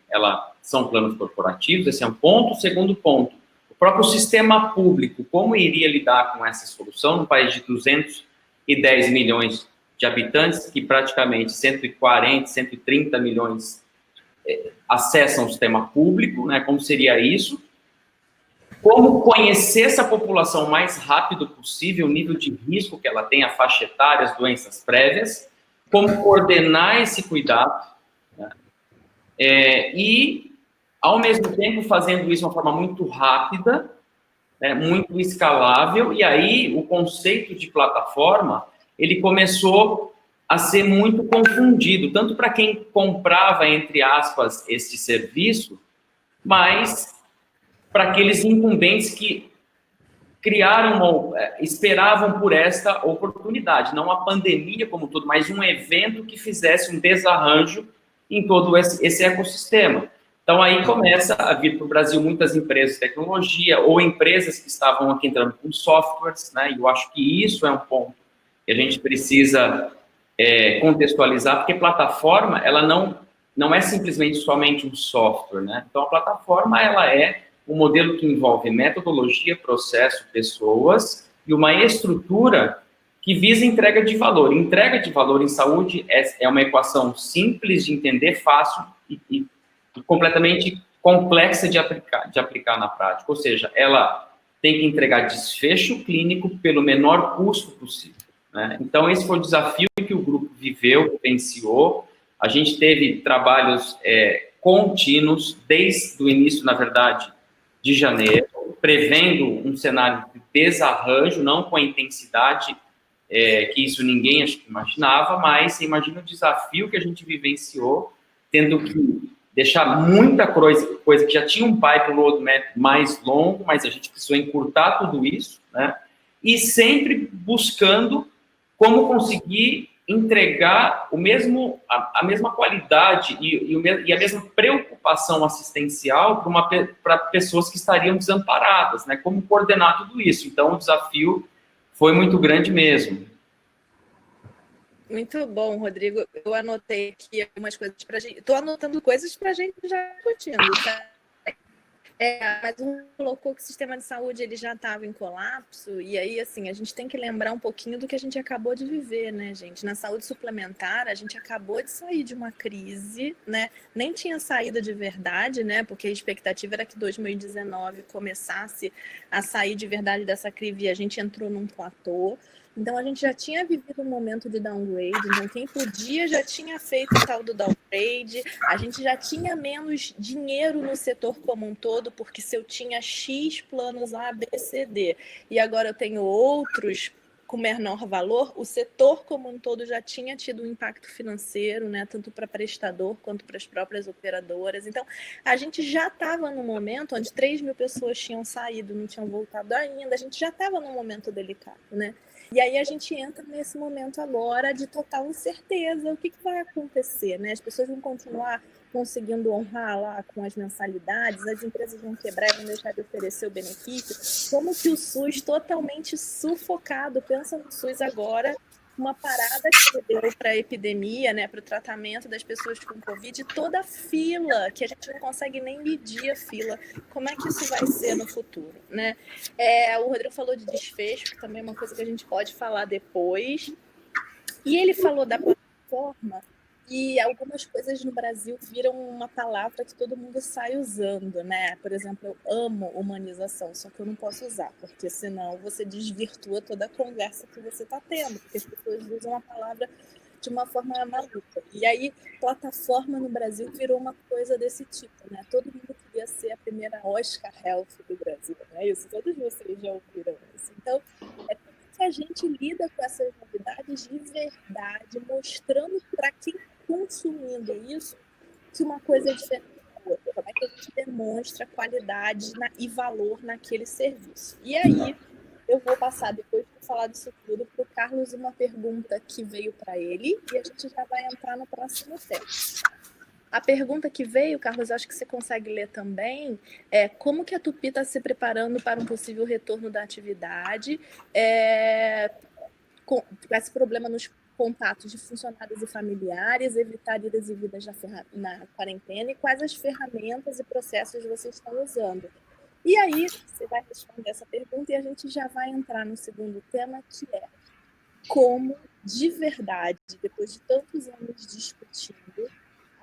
são planos corporativos, esse é um ponto. O segundo ponto, o próprio sistema público, como iria lidar com essa solução num país de 210 milhões de habitantes, que praticamente 140, 130 milhões acessam o sistema público, né? Como seria isso? Como conhecer essa população o mais rápido possível, o nível de risco que ela tem, a faixa etária, as doenças prévias, como coordenar esse cuidado, né? E, ao mesmo tempo, fazendo isso de uma forma muito rápida, né, muito escalável, e aí o conceito de plataforma, ele começou a ser muito confundido, tanto para quem comprava, entre aspas, este serviço, mas para aqueles incumbentes que esperavam por esta oportunidade, não a pandemia como todo, mas um evento que fizesse um desarranjo em todo esse ecossistema. Então, aí começa a vir para o Brasil muitas empresas de tecnologia ou empresas que estavam aqui entrando com softwares, né? E eu acho que isso é um ponto que a gente precisa contextualizar, porque plataforma, ela não é simplesmente somente um software, né? Então, a plataforma, ela é um modelo que envolve metodologia, processo, pessoas e uma estrutura que visa entrega de valor. Entrega de valor em saúde é uma equação simples de entender, fácil e completamente complexa de aplicar na prática. Ou seja, ela tem que entregar desfecho clínico pelo menor custo possível, né? Então, esse foi o desafio que o grupo vivenciou. A gente teve trabalhos contínuos desde o início, na verdade, de janeiro, prevendo um cenário de desarranjo, não com a intensidade que isso ninguém acho que imaginava, mas você imagina o desafio que a gente vivenciou, tendo que deixar muita coisa que já tinha um pipe roadmap mais longo, mas a gente precisou encurtar tudo isso, né? E sempre buscando como conseguir entregar a mesma qualidade e a mesma preocupação assistencial para pessoas que estariam desamparadas, né? Como coordenar tudo isso. Então, o desafio foi muito grande mesmo. Muito bom, Rodrigo. Eu anotei aqui algumas coisas para a gente. Estou anotando coisas para a gente já discutindo, tá? Mas um colocou que o sistema de saúde ele já estava em colapso, e aí, assim, a gente tem que lembrar um pouquinho do que a gente acabou de viver, né, gente? Na saúde suplementar, a gente acabou de sair de uma crise, né? Nem tinha saído de verdade, né? Porque a expectativa era que 2019 começasse a sair de verdade dessa crise e a gente entrou num platô. Então, a gente já tinha vivido um momento de downgrade, então quem podia já tinha feito o tal do downgrade, a gente já tinha menos dinheiro no setor como um todo, porque se eu tinha X planos A, B, C, D, e agora eu tenho outros com menor valor, o setor como um todo já tinha tido um impacto financeiro, né, tanto para prestador quanto para as próprias operadoras. Então, a gente já estava num momento onde 3 mil pessoas tinham saído, não tinham voltado ainda, a gente já estava num momento delicado, né? E aí a gente entra nesse momento agora de total incerteza. O que vai acontecer, né? As pessoas vão continuar conseguindo honrar lá com as mensalidades, as empresas vão quebrar e vão deixar de oferecer o benefício. Como que o SUS totalmente sufocado, pensa no SUS agora, uma parada que deu para a epidemia, né, para o tratamento das pessoas com Covid, toda a fila, que a gente não consegue nem medir a fila. Como é que isso vai ser no futuro, né? O Rodrigo falou de desfecho, que também é uma coisa que a gente pode falar depois. E ele falou da plataforma, e algumas coisas no Brasil viram uma palavra que todo mundo sai usando, né? Por exemplo, eu amo humanização, só que eu não posso usar, porque senão você desvirtua toda a conversa que você está tendo, porque as pessoas usam a palavra de uma forma maluca. E aí, plataforma no Brasil virou uma coisa desse tipo, né? Todo mundo queria ser a primeira Oscar Health do Brasil, né? Isso todos vocês já ouviram isso. Então, que a gente lida com essas novidades de verdade, mostrando para quem está consumindo isso que uma coisa é diferente da outra. Como é que a gente demonstra qualidade e valor naquele serviço. E aí, eu vou passar depois para o falar disso tudo, para o Carlos uma pergunta que veio para ele e a gente já vai entrar no próximo tema. A pergunta que veio, Carlos, acho que você consegue ler também, é como que a Tupi está se preparando para um possível retorno da atividade, com esse problema nos contatos de funcionários e familiares, evitar idas e vindas na quarentena e quais as ferramentas e processos vocês estão usando. E aí, você vai responder essa pergunta e a gente já vai entrar no segundo tema, que é como, de verdade, depois de tantos anos discutindo,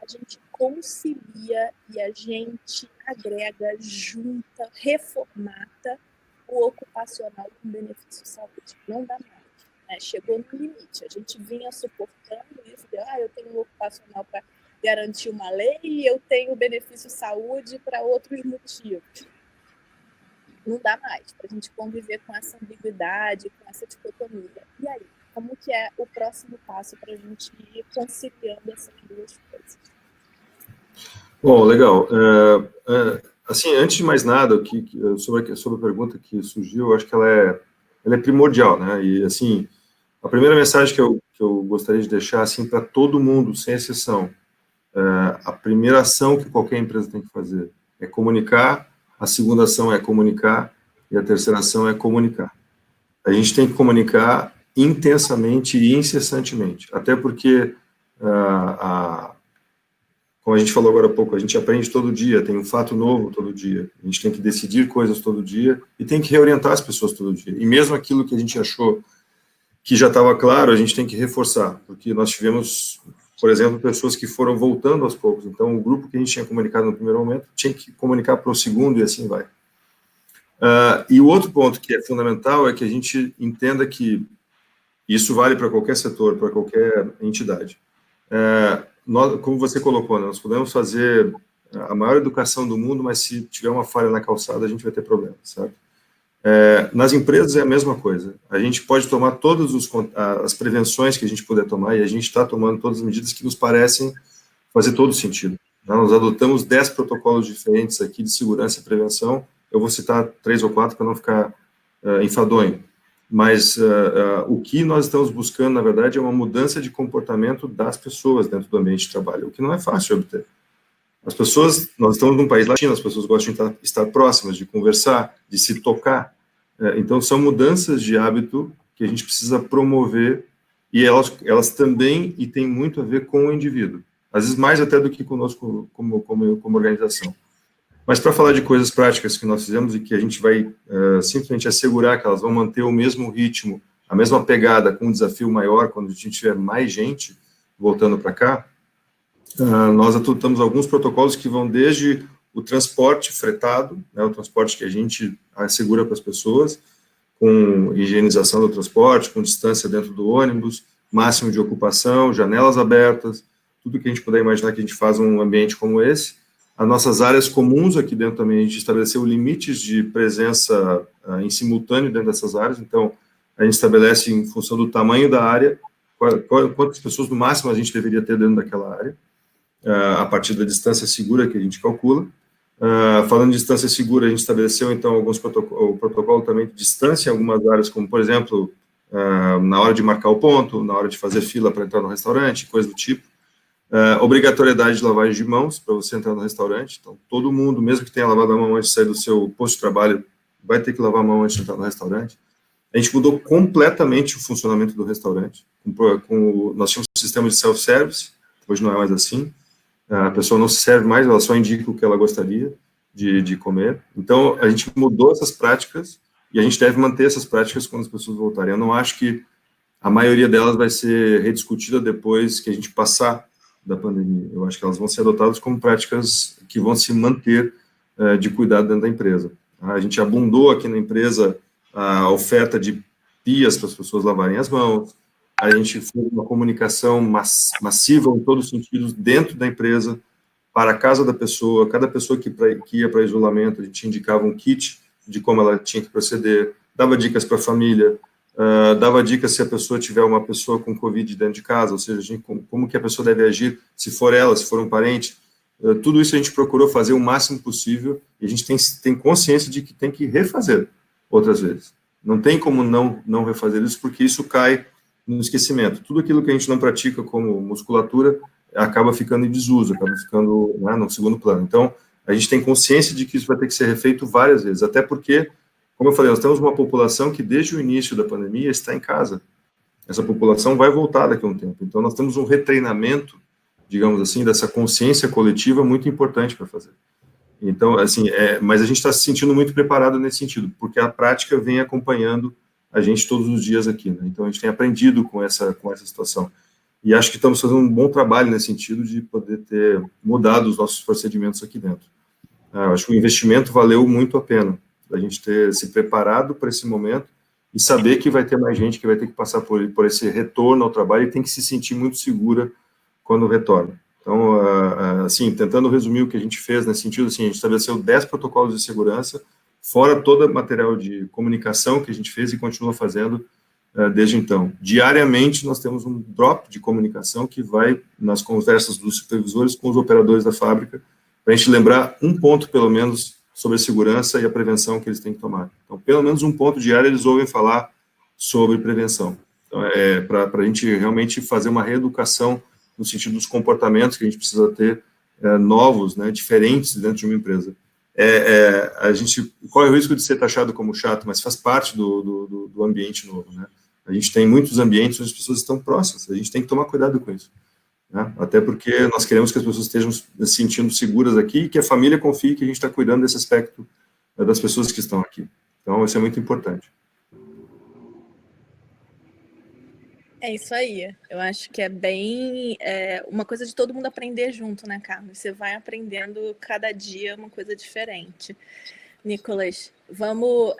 a gente concilia e a gente agrega, junta, reformata o ocupacional com benefício saúde. Não dá mais, né? Chegou no limite. A gente vinha suportando isso, de, eu tenho um ocupacional para garantir uma lei e eu tenho benefício saúde para outros motivos. Não dá mais para a gente conviver com essa ambiguidade, com essa dicotomia. E aí, como que é o próximo passo para a gente ir conciliando essas duas coisas? Bom, legal. Assim, antes de mais nada, sobre a pergunta que surgiu, eu acho que ela é primordial, né? E, assim, a primeira mensagem que eu gostaria de deixar, assim, para todo mundo, sem exceção, a primeira ação que qualquer empresa tem que fazer é comunicar, a segunda ação é comunicar e a terceira ação é comunicar. A gente tem que comunicar intensamente e incessantemente, até porque como a gente falou agora há pouco, a gente aprende todo dia, tem um fato novo todo dia, a gente tem que decidir coisas todo dia e tem que reorientar as pessoas todo dia. E mesmo aquilo que a gente achou que já estava claro, a gente tem que reforçar, porque nós tivemos, por exemplo, pessoas que foram voltando aos poucos. Então, o grupo que a gente tinha comunicado no primeiro momento tinha que comunicar para o segundo e assim vai. E o outro ponto que é fundamental é que a gente entenda que isso vale para qualquer setor, para qualquer entidade. Como você colocou, nós podemos fazer a maior educação do mundo, mas se tiver uma falha na calçada, a gente vai ter problema, certo? Nas empresas é a mesma coisa. A gente pode tomar todas as prevenções que a gente puder tomar, e a gente está tomando todas as medidas que nos parecem fazer todo sentido. Nós adotamos 10 protocolos diferentes aqui de segurança e prevenção. Eu vou citar 3 ou 4 para não ficar enfadonho. Mas o que nós estamos buscando, na verdade, é uma mudança de comportamento das pessoas dentro do ambiente de trabalho, o que não é fácil de obter. As pessoas, nós estamos num país latino, as pessoas gostam de estar próximas, de conversar, de se tocar. Então, são mudanças de hábito que a gente precisa promover e elas também e tem muito a ver com o indivíduo. Às vezes mais até do que conosco como organização. Mas para falar de coisas práticas que nós fizemos e que a gente vai simplesmente assegurar que elas vão manter o mesmo ritmo, a mesma pegada com um desafio maior quando a gente tiver mais gente voltando para cá, nós adotamos alguns protocolos que vão desde o transporte fretado, né, o transporte que a gente assegura para as pessoas, com higienização do transporte, com distância dentro do ônibus, máximo de ocupação, janelas abertas, tudo que a gente puder imaginar que a gente faz num ambiente como esse. As nossas áreas comuns aqui dentro também, a gente estabeleceu limites de presença em simultâneo dentro dessas áreas, então a gente estabelece em função do tamanho da área, quantas pessoas no máximo a gente deveria ter dentro daquela área, a partir da distância segura que a gente calcula. Falando de distância segura, a gente estabeleceu, então, o protocolo também de distância em algumas áreas, como, por exemplo, na hora de marcar o ponto, na hora de fazer fila para entrar no restaurante, coisa do tipo. Obrigatoriedade de lavagem de mãos para você entrar no restaurante. Então, todo mundo, mesmo que tenha lavado a mão antes de sair do seu posto de trabalho, vai ter que lavar a mão antes de entrar no restaurante. A gente mudou completamente o funcionamento do restaurante. Nós tínhamos um sistema de self-service, hoje não é mais assim. A pessoa não se serve mais, ela só indica o que ela gostaria de comer. Então, a gente mudou essas práticas e a gente deve manter essas práticas quando as pessoas voltarem. Eu não acho que a maioria delas vai ser rediscutida depois que a gente passar da pandemia. Eu acho que elas vão ser adotadas como práticas que vão se manter de cuidado dentro da empresa. A gente abundou aqui na empresa a oferta de pias para as pessoas lavarem as mãos, a gente fez uma comunicação massiva em todos os sentidos dentro da empresa, para a casa da pessoa, cada pessoa que ia para isolamento, a gente indicava um kit de como ela tinha que proceder, dava dicas para a família, dava dicas se a pessoa tiver uma pessoa com Covid dentro de casa, ou seja, como que a pessoa deve agir, se for ela, se for um parente. Tudo isso a gente procurou fazer o máximo possível, e a gente tem consciência de que tem que refazer outras vezes. Não tem como não refazer isso, porque isso cai no esquecimento. Tudo aquilo que a gente não pratica como musculatura acaba ficando em desuso, acaba ficando, né, no segundo plano. Então, a gente tem consciência de que isso vai ter que ser refeito várias vezes, até porque, como eu falei, nós temos uma população que desde o início da pandemia está em casa. Essa população vai voltar daqui a um tempo. Então, nós temos um retreinamento, digamos assim, dessa consciência coletiva muito importante para fazer. Então, assim, mas a gente está se sentindo muito preparado nesse sentido, porque a prática vem acompanhando a gente todos os dias aqui, né? Então, a gente tem aprendido com essa situação. E acho que estamos fazendo um bom trabalho nesse sentido de poder ter mudado os nossos procedimentos aqui dentro. Acho que o investimento valeu muito a pena, a gente ter se preparado para esse momento e saber que vai ter mais gente que vai ter que passar por esse retorno ao trabalho e tem que se sentir muito segura quando retorna. Então, assim, tentando resumir o que a gente fez nesse sentido, assim, a gente estabeleceu 10 protocolos de segurança, fora todo o material de comunicação que a gente fez e continua fazendo desde então. Diariamente, nós temos um drop de comunicação que vai nas conversas dos supervisores com os operadores da fábrica, para a gente lembrar um ponto, pelo menos, sobre a segurança e a prevenção que eles têm que tomar. Então, pelo menos um ponto diário eles ouvem falar sobre prevenção. Então, para a gente realmente fazer uma reeducação no sentido dos comportamentos que a gente precisa ter novos, né, diferentes dentro de uma empresa. A gente corre o risco de ser taxado como chato, mas faz parte do ambiente novo, né? A gente tem muitos ambientes onde as pessoas estão próximas, a gente tem que tomar cuidado com isso, né? Até porque nós queremos que as pessoas estejam se sentindo seguras aqui e que a família confie que a gente está cuidando desse aspecto das pessoas que estão aqui. Então, isso é muito importante. É isso aí. Eu acho que é bem uma coisa de todo mundo aprender junto, né, Carlos? Você vai aprendendo cada dia uma coisa diferente. Nicolas, vamos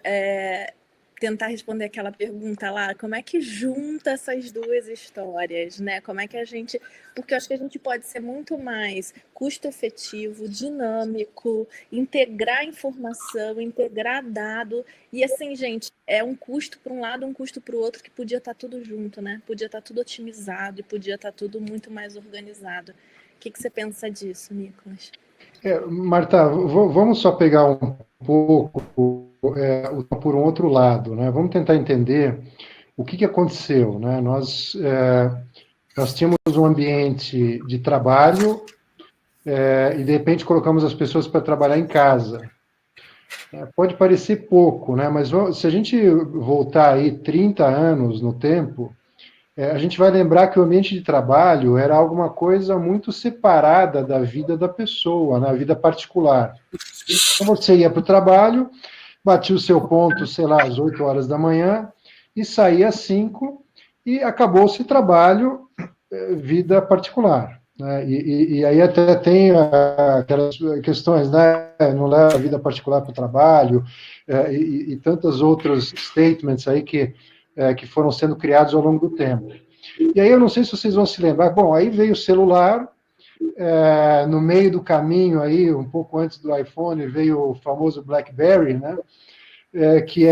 tentar responder aquela pergunta lá, como é que junta essas duas histórias, né? Como é que a gente... Porque eu acho que a gente pode ser muito mais custo-efetivo, dinâmico, integrar informação, integrar dado, e assim, gente, é um custo para um lado, um custo para o outro, que podia estar tudo junto, né? Podia estar tudo otimizado e podia estar tudo muito mais organizado. O que você pensa disso, Nicolas? Marta, vamos só pegar um pouco por um outro lado, né? Vamos tentar entender o que aconteceu, né? Nós tínhamos um ambiente de trabalho e, de repente, colocamos as pessoas para trabalhar em casa. Pode parecer pouco, né? Mas se a gente voltar aí 30 anos no tempo, a gente vai lembrar que o ambiente de trabalho era alguma coisa muito separada da vida da pessoa, na vida particular. Então, você ia para o trabalho, batia o seu ponto, sei lá, às 8 horas da manhã, e saía às 5, e acabou-se o trabalho, vida particular. Né? E aí até tem aquelas questões, né? Não leva a vida particular para o trabalho, e tantos outros statements aí que foram sendo criados ao longo do tempo. E aí eu não sei se vocês vão se lembrar, bom, aí veio o celular, no meio do caminho aí, um pouco antes do iPhone, veio o famoso BlackBerry, né? Que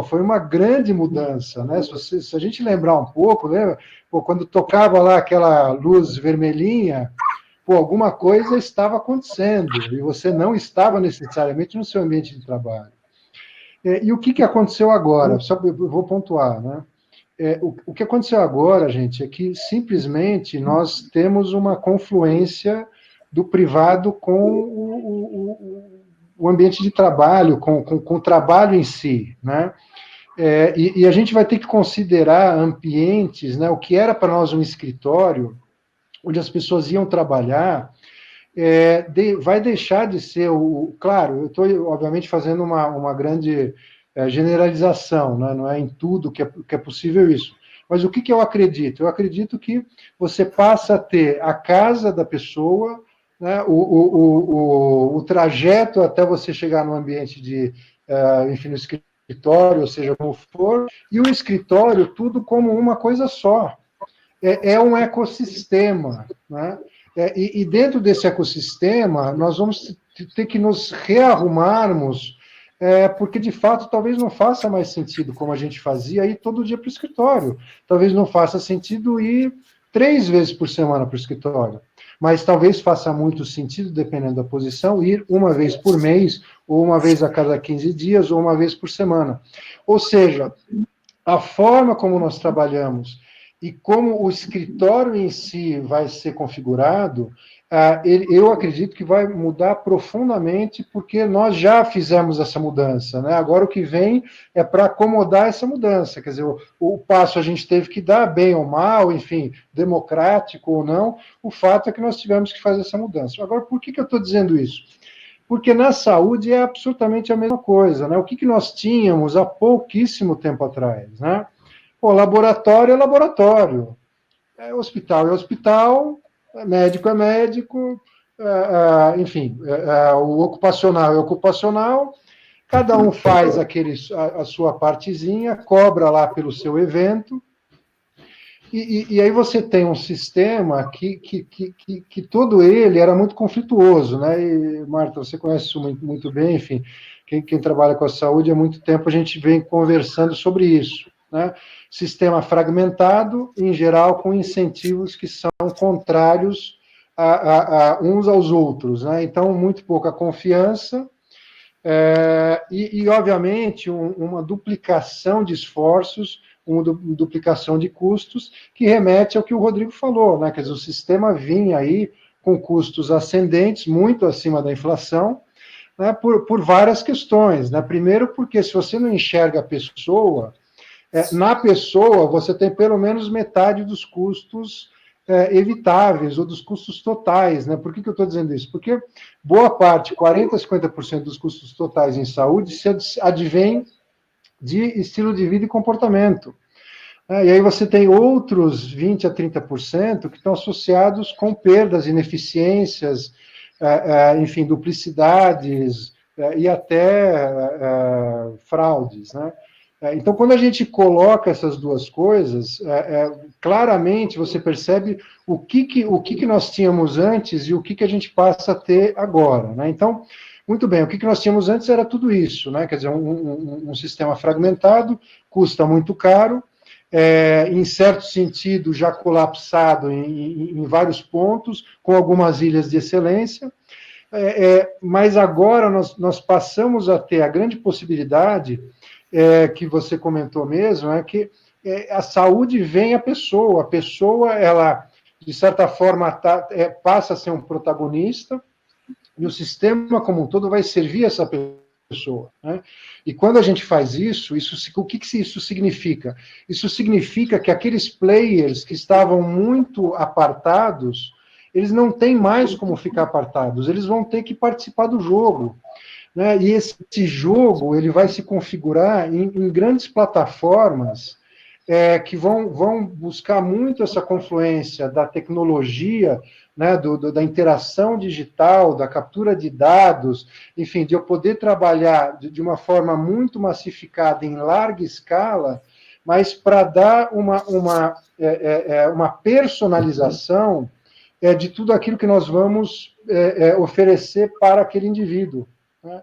foi uma grande mudança, né? Se a gente lembrar um pouco, lembra? Quando tocava lá aquela luz vermelhinha, alguma coisa estava acontecendo, e você não estava necessariamente no seu ambiente de trabalho. E o que aconteceu agora? Só eu vou pontuar, né? O que aconteceu agora, gente, é que simplesmente nós temos uma confluência do privado com o ambiente de trabalho, com o trabalho em si, né? E a gente vai ter que considerar ambientes, né? O que era para nós um escritório, onde as pessoas iam trabalhar, vai deixar de ser claro, eu estou, obviamente, fazendo uma grande generalização, né? Não é em tudo que é possível isso. Mas o que eu acredito? Eu acredito que você passa a ter a casa da pessoa, né? O trajeto até você chegar no ambiente enfim, no escritório, ou seja, como for, e o escritório, tudo como uma coisa só. É um ecossistema, né? E dentro desse ecossistema, nós vamos ter que nos rearrumarmos, porque, de fato, talvez não faça mais sentido, como a gente fazia, ir todo dia para o escritório. Talvez não faça sentido ir 3 vezes por semana para o escritório, mas talvez faça muito sentido, dependendo da posição, ir uma vez por mês, ou uma vez a cada 15 dias, ou uma vez por semana. Ou seja, a forma como nós trabalhamos e como o escritório em si vai ser configurado, eu acredito que vai mudar profundamente, porque nós já fizemos essa mudança, né? Agora o que vem é para acomodar essa mudança, quer dizer, o passo a gente teve que dar, bem ou mal, enfim, democrático ou não, o fato é que nós tivemos que fazer essa mudança. Agora, por que eu estou dizendo isso? Porque na saúde é absolutamente a mesma coisa, né? O que nós tínhamos há pouquíssimo tempo atrás, né? Pô, laboratório é laboratório, hospital é hospital, médico é médico, enfim, o ocupacional é ocupacional, cada um faz a sua partezinha, cobra lá pelo seu evento, e aí você tem um sistema que todo ele era muito conflituoso, né? E, Marta, você conhece isso muito bem, enfim, quem trabalha com a saúde há muito tempo, a gente vem conversando sobre isso, né? Sistema fragmentado, em geral, com incentivos que são contrários uns aos outros, né? Então, muito pouca confiança, obviamente, uma duplicação de esforços, uma duplicação de custos, que remete ao que o Rodrigo falou, né? Quer dizer, o sistema vinha aí com custos ascendentes, muito acima da inflação, né? Por várias questões, né? Primeiro, porque se você não enxerga a pessoa, na pessoa você tem pelo menos metade dos custos evitáveis, ou dos custos totais, né? Por que eu estou dizendo isso? Porque boa parte, 40% a 50% dos custos totais em saúde se advém de estilo de vida e comportamento. E aí você tem outros 20% a 30% que estão associados com perdas, ineficiências, enfim, duplicidades e até fraudes, né? Então, quando a gente coloca essas duas coisas, claramente você percebe o que nós tínhamos antes e o que a gente passa a ter agora, né? Então, muito bem, o que nós tínhamos antes era tudo isso, né? Quer dizer, um sistema fragmentado, custa muito caro, em certo sentido já colapsado em vários pontos, com algumas ilhas de excelência, mas agora nós passamos a ter a grande possibilidade, que você comentou mesmo, que a saúde vem à pessoa. A pessoa, ela, de certa forma, passa a ser um protagonista, e o sistema como um todo vai servir essa pessoa, né? E quando a gente faz isso, o que isso significa? Isso significa que aqueles players que estavam muito apartados, eles não têm mais como ficar apartados, eles vão ter que participar do jogo, né? E esse jogo ele vai se configurar em grandes plataformas que vão buscar muito essa confluência da tecnologia, né, da interação digital, da captura de dados, enfim, de eu poder trabalhar de uma forma muito massificada, em larga escala, mas para dar uma personalização de tudo aquilo que nós vamos oferecer para aquele indivíduo, né?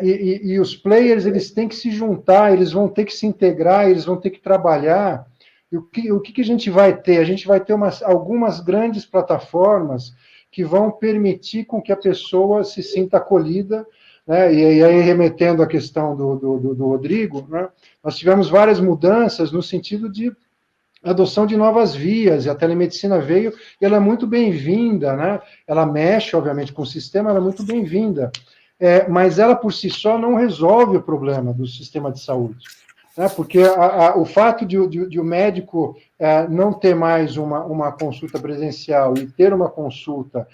E os players, eles têm que se juntar, eles vão ter que se integrar, eles vão ter que trabalhar. E o que a gente vai ter? A gente vai ter algumas grandes plataformas que vão permitir com que a pessoa se sinta acolhida, né? E aí, remetendo à questão do Rodrigo, né? Nós tivemos várias mudanças no sentido de adoção de novas vias, e a telemedicina veio, e ela é muito bem-vinda, né? Ela mexe, obviamente, com o sistema, ela é muito bem-vinda. Mas ela, por si só, não resolve o problema do sistema de saúde, né? Porque o fato de o médico não ter mais uma consulta presencial e ter uma consulta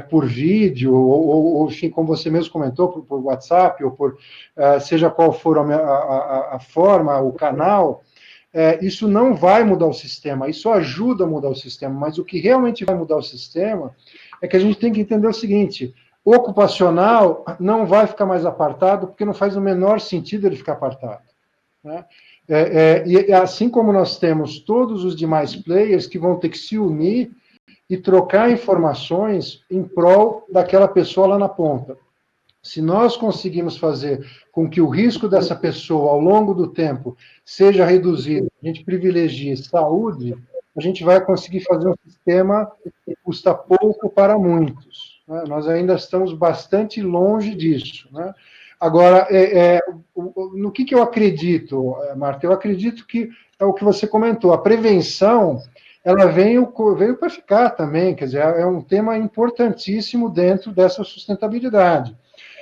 por vídeo, ou enfim, como você mesmo comentou, por WhatsApp, ou por seja qual for a forma, o canal, isso não vai mudar o sistema, isso ajuda a mudar o sistema, mas o que realmente vai mudar o sistema é que a gente tem que entender o seguinte: o ocupacional não vai ficar mais apartado, porque não faz o menor sentido ele ficar apartado, né? E assim como nós temos todos os demais players que vão ter que se unir e trocar informações em prol daquela pessoa lá na ponta. Se nós conseguimos fazer com que o risco dessa pessoa, ao longo do tempo, seja reduzido, a gente privilegie saúde, a gente vai conseguir fazer um sistema que custa pouco para muitos, né? Nós ainda estamos bastante longe disso, né? Agora, no que eu acredito, Marta? Eu acredito que é o que você comentou, a prevenção, ela veio para ficar também, quer dizer, é um tema importantíssimo dentro dessa sustentabilidade.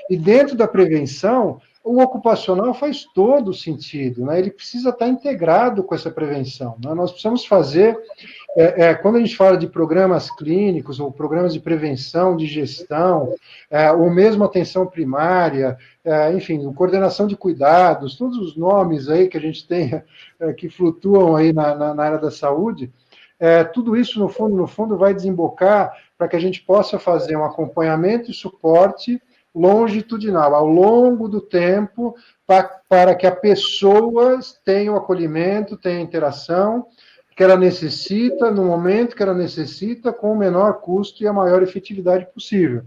E dentro da prevenção, o ocupacional faz todo sentido, né? Ele precisa estar integrado com essa prevenção, né? Nós precisamos fazer, quando a gente fala de programas clínicos, ou programas de prevenção, de gestão, ou mesmo atenção primária, enfim, coordenação de cuidados, todos os nomes aí que a gente tem, que flutuam aí na área da saúde, tudo isso, no fundo, vai desembocar para que a gente possa fazer um acompanhamento e suporte longitudinal, ao longo do tempo, para que a pessoa tenha o acolhimento, tenha a interação que ela necessita, no momento que ela necessita, com o menor custo e a maior efetividade possível.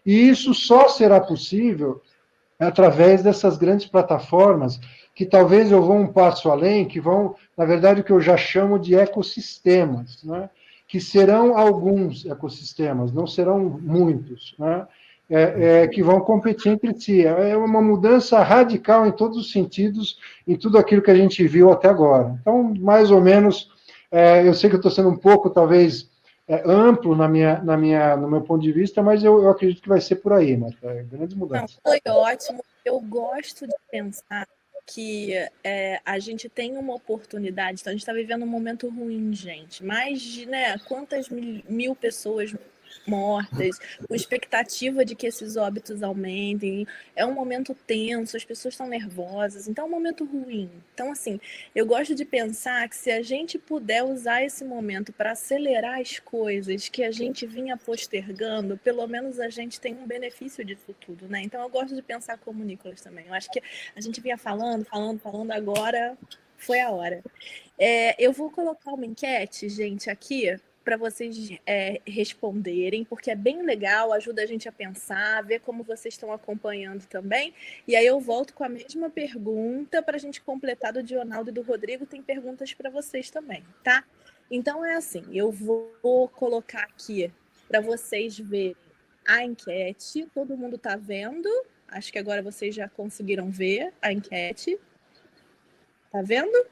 E isso só será possível através dessas grandes plataformas, que talvez eu vou um passo além, que vão, na verdade, o que eu já chamo de ecossistemas, né? Que serão alguns ecossistemas, não serão muitos, né? Que vão competir entre si. É uma mudança radical em todos os sentidos, em tudo aquilo que a gente viu até agora. Então, mais ou menos, eu sei que eu estou sendo um pouco, talvez, amplo no meu ponto de vista, mas eu acredito que vai ser por aí, mas grandes Não, mudanças. foi ótimo. Eu gosto de pensar que a gente tem uma oportunidade. Então, a gente está vivendo um momento ruim, gente. Mais de, né, quantas mil pessoas mortas, com expectativa de que esses óbitos aumentem. É um momento tenso, as pessoas estão nervosas, então é um momento ruim. Então, assim, eu gosto de pensar que se a gente puder usar esse momento para acelerar as coisas que a gente vinha postergando, pelo menos a gente tem um benefício disso tudo, né? Então, eu gosto de pensar como o Nicolas também. Eu acho que a gente vinha falando, agora foi a hora. Eu vou colocar uma enquete, gente, aqui, para vocês responderem, porque é bem legal, ajuda a gente a pensar, ver como vocês estão acompanhando também. E aí eu volto com a mesma pergunta para a gente completar do Dionaldo e do Rodrigo. Tem perguntas para vocês também, tá? Então é assim, eu vou colocar aqui para vocês verem a enquete. Todo mundo está vendo? Acho que agora vocês já conseguiram ver a enquete. Tá vendo?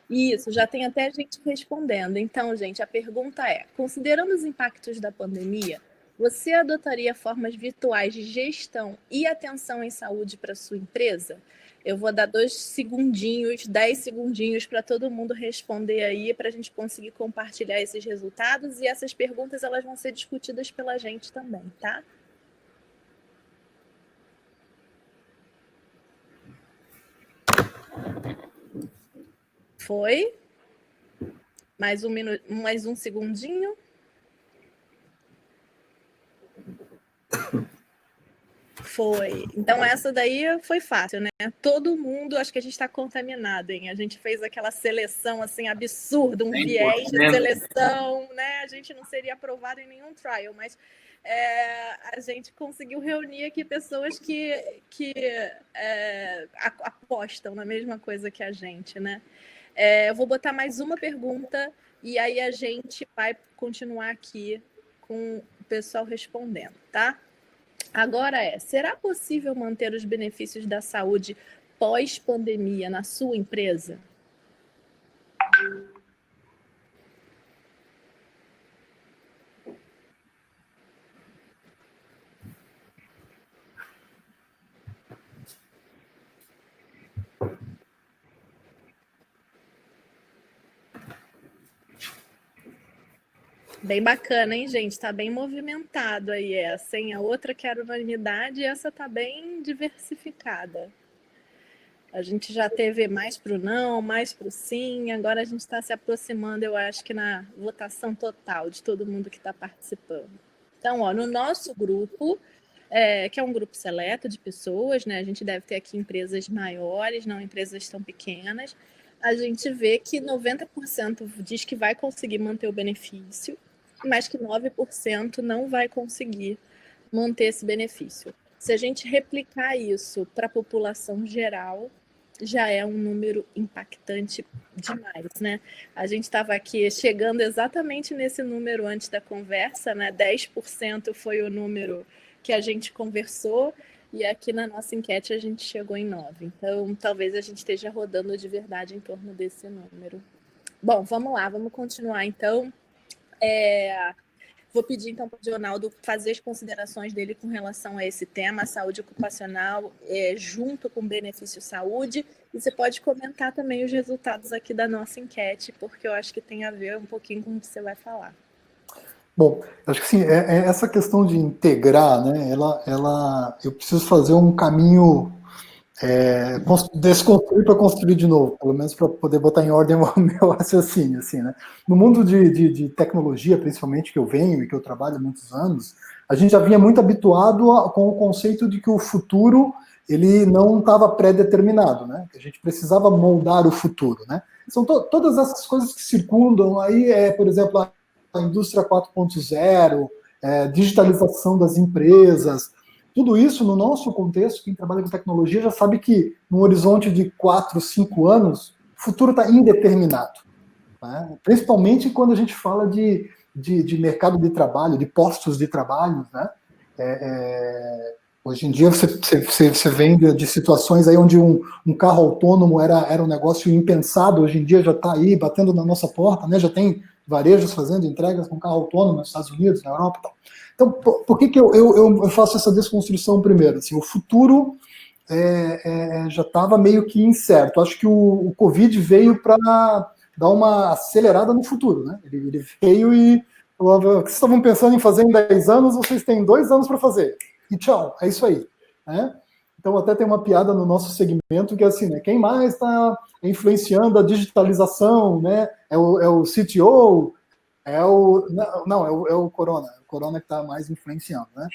Isso, já tem até gente respondendo. Então, gente, a pergunta é: considerando os impactos da pandemia, você adotaria formas virtuais de gestão e atenção em saúde para sua empresa? Eu vou dar 2 segundinhos, 10 segundinhos para todo mundo responder aí, para a gente conseguir compartilhar esses resultados. E essas perguntas elas vão ser discutidas pela gente também, tá? Foi? Mais um minuto, mais um segundinho. Foi. Então, essa daí foi fácil, né? Todo mundo, acho que a gente está contaminado, hein? A gente fez aquela seleção, assim, absurda, um 100%. Viés de seleção, né? A gente não seria aprovado em nenhum trial, mas a gente conseguiu reunir aqui pessoas que apostam na mesma coisa que a gente, né? Eu vou botar mais uma pergunta e aí a gente vai continuar aqui com o pessoal respondendo, tá? Agora será possível manter os benefícios da saúde pós-pandemia na sua empresa? Bem bacana, hein, gente? Tá bem movimentado aí essa, hein? A outra que era unanimidade, essa tá bem diversificada. A gente já teve mais pro não, mais pro sim, agora a gente está se aproximando, eu acho que na votação total de todo mundo que está participando. Então, ó, no nosso grupo, que é um grupo seleto de pessoas, né? A gente deve ter aqui empresas maiores, não empresas tão pequenas. A gente vê que 90% diz que vai conseguir manter o benefício, mas que 9% não vai conseguir manter esse benefício. Se a gente replicar isso para a população geral, já é um número impactante demais, né? A gente estava aqui chegando exatamente nesse número antes da conversa, né? 10% foi o número que a gente conversou, e aqui na nossa enquete a gente chegou em 9%. Então, talvez a gente esteja rodando de verdade em torno desse número. Bom, vamos lá, vamos continuar então. Vou pedir então para o Dionaldo fazer as considerações dele com relação a esse tema, saúde ocupacional, junto com benefício saúde, e você pode comentar também os resultados aqui da nossa enquete, porque eu acho que tem a ver um pouquinho com o que você vai falar. Bom, acho que sim, essa questão de integrar, né, eu preciso fazer um caminho, desconstruir para construir de novo, pelo menos para poder botar em ordem o meu raciocínio, assim, né. No mundo de tecnologia, principalmente, que eu venho e que eu trabalho há muitos anos, a gente já vinha muito habituado com o conceito de que o futuro, ele não estava pré-determinado, né, que a gente precisava moldar o futuro, né. São todas essas coisas que circundam aí, por exemplo, a indústria 4.0, digitalização das empresas, tudo isso no nosso contexto, quem trabalha com tecnologia já sabe que no horizonte de 4, 5 anos, o futuro está indeterminado, né? Principalmente quando a gente fala de mercado de trabalho, de postos de trabalho, né? Hoje em dia você vem de situações aí onde um carro autônomo era um negócio impensado, hoje em dia já está aí batendo na nossa porta, né? Já tem varejos fazendo entregas com carro autônomo nos Estados Unidos, na Europa e tal. Então, por que eu faço essa desconstrução primeiro? Assim, o futuro já estava meio que incerto. Acho que o Covid veio para dar uma acelerada no futuro, né? Ele veio e falou: o que vocês estavam pensando em fazer em 10 anos, vocês têm 2 anos para fazer. E tchau, é isso aí, né? Então, até tem uma piada no nosso segmento que é assim, né? Quem mais está influenciando a digitalização, né? É o CTO, é o Corona. O Corona que está mais influenciando, né?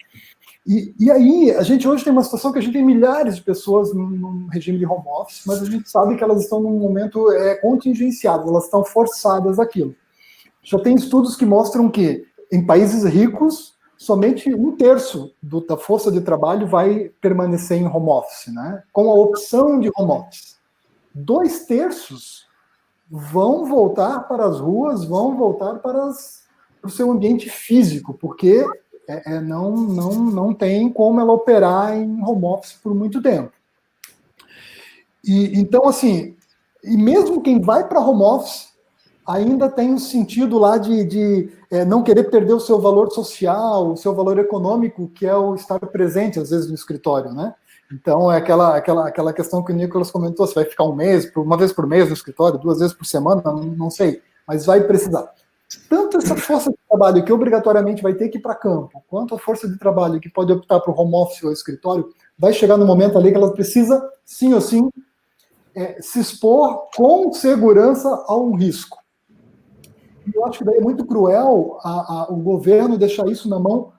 E aí, a gente hoje tem uma situação que a gente tem milhares de pessoas num regime de home office, mas a gente sabe que elas estão num momento contingenciado, elas estão forçadas àquilo. Já tem estudos que mostram que, em países ricos, somente 1/3 da força de trabalho vai permanecer em home office, né? Com a opção de home office. 2/3 vão voltar para as ruas, vão voltar para o seu ambiente físico, porque não tem como ela operar em home office por muito tempo. Então, assim, e mesmo quem vai para home office ainda tem um sentido lá de não querer perder o seu valor social, o seu valor econômico, que é o estar presente, às vezes, no escritório, né? Então, é aquela questão que o Nicolas comentou, você vai ficar uma vez por mês no escritório, 2 vezes por semana, não sei, mas vai precisar. Tanto essa força de trabalho que obrigatoriamente vai ter que ir para campo, quanto a força de trabalho que pode optar para o home office ou escritório, vai chegar no momento ali que ela precisa, sim ou sim, se expor com segurança a um risco. E eu acho que daí é muito cruel o governo deixar isso na mão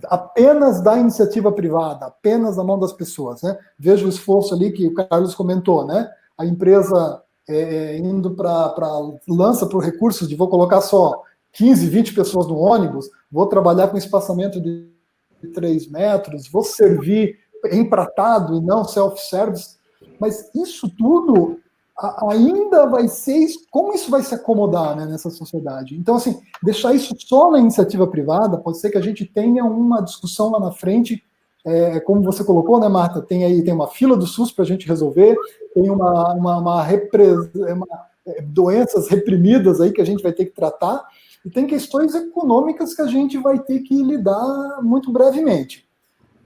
apenas da iniciativa privada, apenas na mão das pessoas, né? Veja o esforço ali que o Carlos comentou, né? A empresa indo lança por recursos de vou colocar só 15, 20 pessoas no ônibus, vou trabalhar com espaçamento de 3 metros, vou servir empratado e não self-service, mas isso tudo ainda vai ser, como isso vai se acomodar, né, nessa sociedade? Então, assim, deixar isso só na iniciativa privada, pode ser que a gente tenha uma discussão lá na frente, como você colocou, né, Marta, tem uma fila do SUS para a gente resolver, tem doenças reprimidas aí que a gente vai ter que tratar, e tem questões econômicas que a gente vai ter que lidar muito brevemente.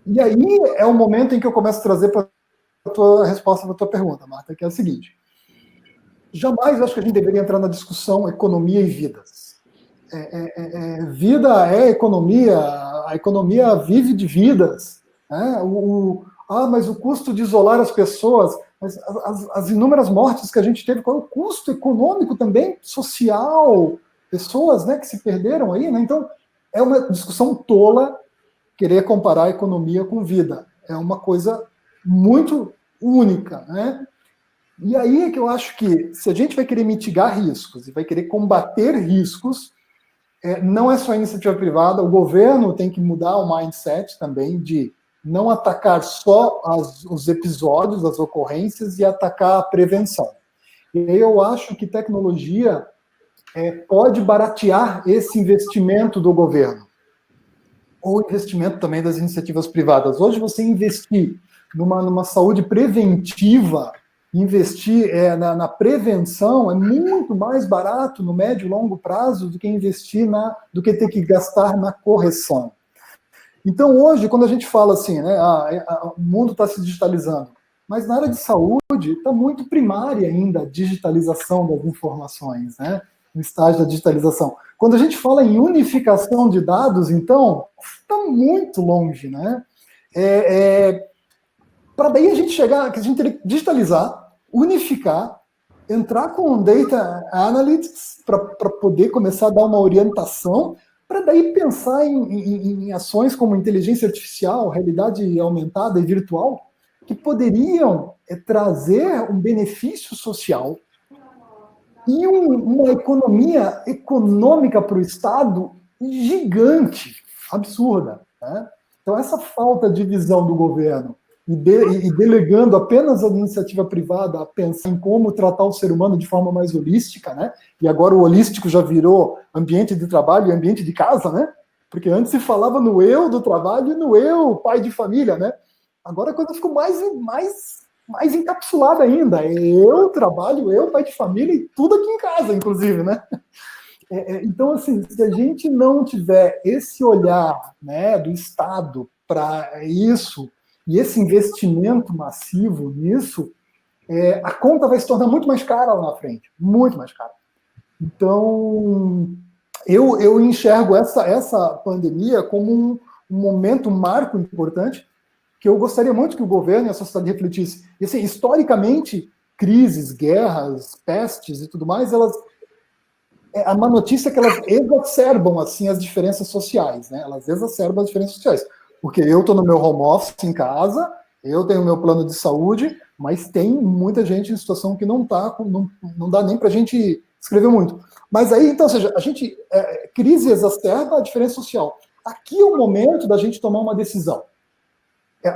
E aí é o momento em que eu começo a trazer para a tua resposta para a tua pergunta, Marta, que é a seguinte: jamais acho que a gente deveria entrar na discussão economia e vidas. Vida é economia, a economia vive de vidas. Né? Mas o custo de isolar as pessoas, mas as inúmeras mortes que a gente teve, qual é o custo econômico também, social, pessoas, né, que se perderam aí, né? Então, é uma discussão tola querer comparar a economia com vida. É uma coisa muito única, né? E aí é que eu acho que, se a gente vai querer mitigar riscos e vai querer combater riscos, não é só a iniciativa privada, o governo tem que mudar o mindset também de não atacar só os episódios, as ocorrências, e atacar a prevenção. E eu acho que tecnologia pode baratear esse investimento do governo, ou investimento também das iniciativas privadas. Hoje, você investir numa saúde preventiva, investir na prevenção é muito mais barato no médio e longo prazo do que investir do que ter que gastar na correção. Então, hoje, quando a gente fala assim, né, o mundo está se digitalizando, mas na área de saúde está muito primária ainda a digitalização das informações, né, no estágio da digitalização. Quando a gente fala em unificação de dados, então, está muito longe, né? Para daí a gente chegar, que a gente teria que digitalizar, unificar, entrar com Data Analytics para poder começar a dar uma orientação, para daí pensar em ações como inteligência artificial, realidade aumentada e virtual, que poderiam trazer um benefício social e uma economia econômica para o Estado gigante, absurda, né? Então, essa falta de visão do governo e delegando apenas a iniciativa privada a pensar em como tratar o ser humano de forma mais holística, né? E agora o holístico já virou ambiente de trabalho e ambiente de casa, né? Porque antes se falava no eu do trabalho e no eu pai de família, né? Agora a coisa ficou mais encapsulada ainda. Eu trabalho, eu pai de família e tudo aqui em casa, inclusive, né? Então, assim, se a gente não tiver esse olhar, né, do Estado para isso, e esse investimento massivo nisso, a conta vai se tornar muito mais cara lá na frente, muito mais cara. Então, eu enxergo essa pandemia como um momento, um marco importante, que eu gostaria muito que o governo e a sociedade refletissem. E, assim, historicamente, crises, guerras, pestes e tudo mais, a má notícia é que elas exacerbam, assim, as diferenças sociais, né? Elas exacerbam as diferenças sociais. Porque eu estou no meu home office em casa, eu tenho o meu plano de saúde, mas tem muita gente em situação que não dá nem para a gente escrever muito. Mas aí, então, ou seja, crise exacerba a diferença social. Aqui é o momento da gente tomar uma decisão.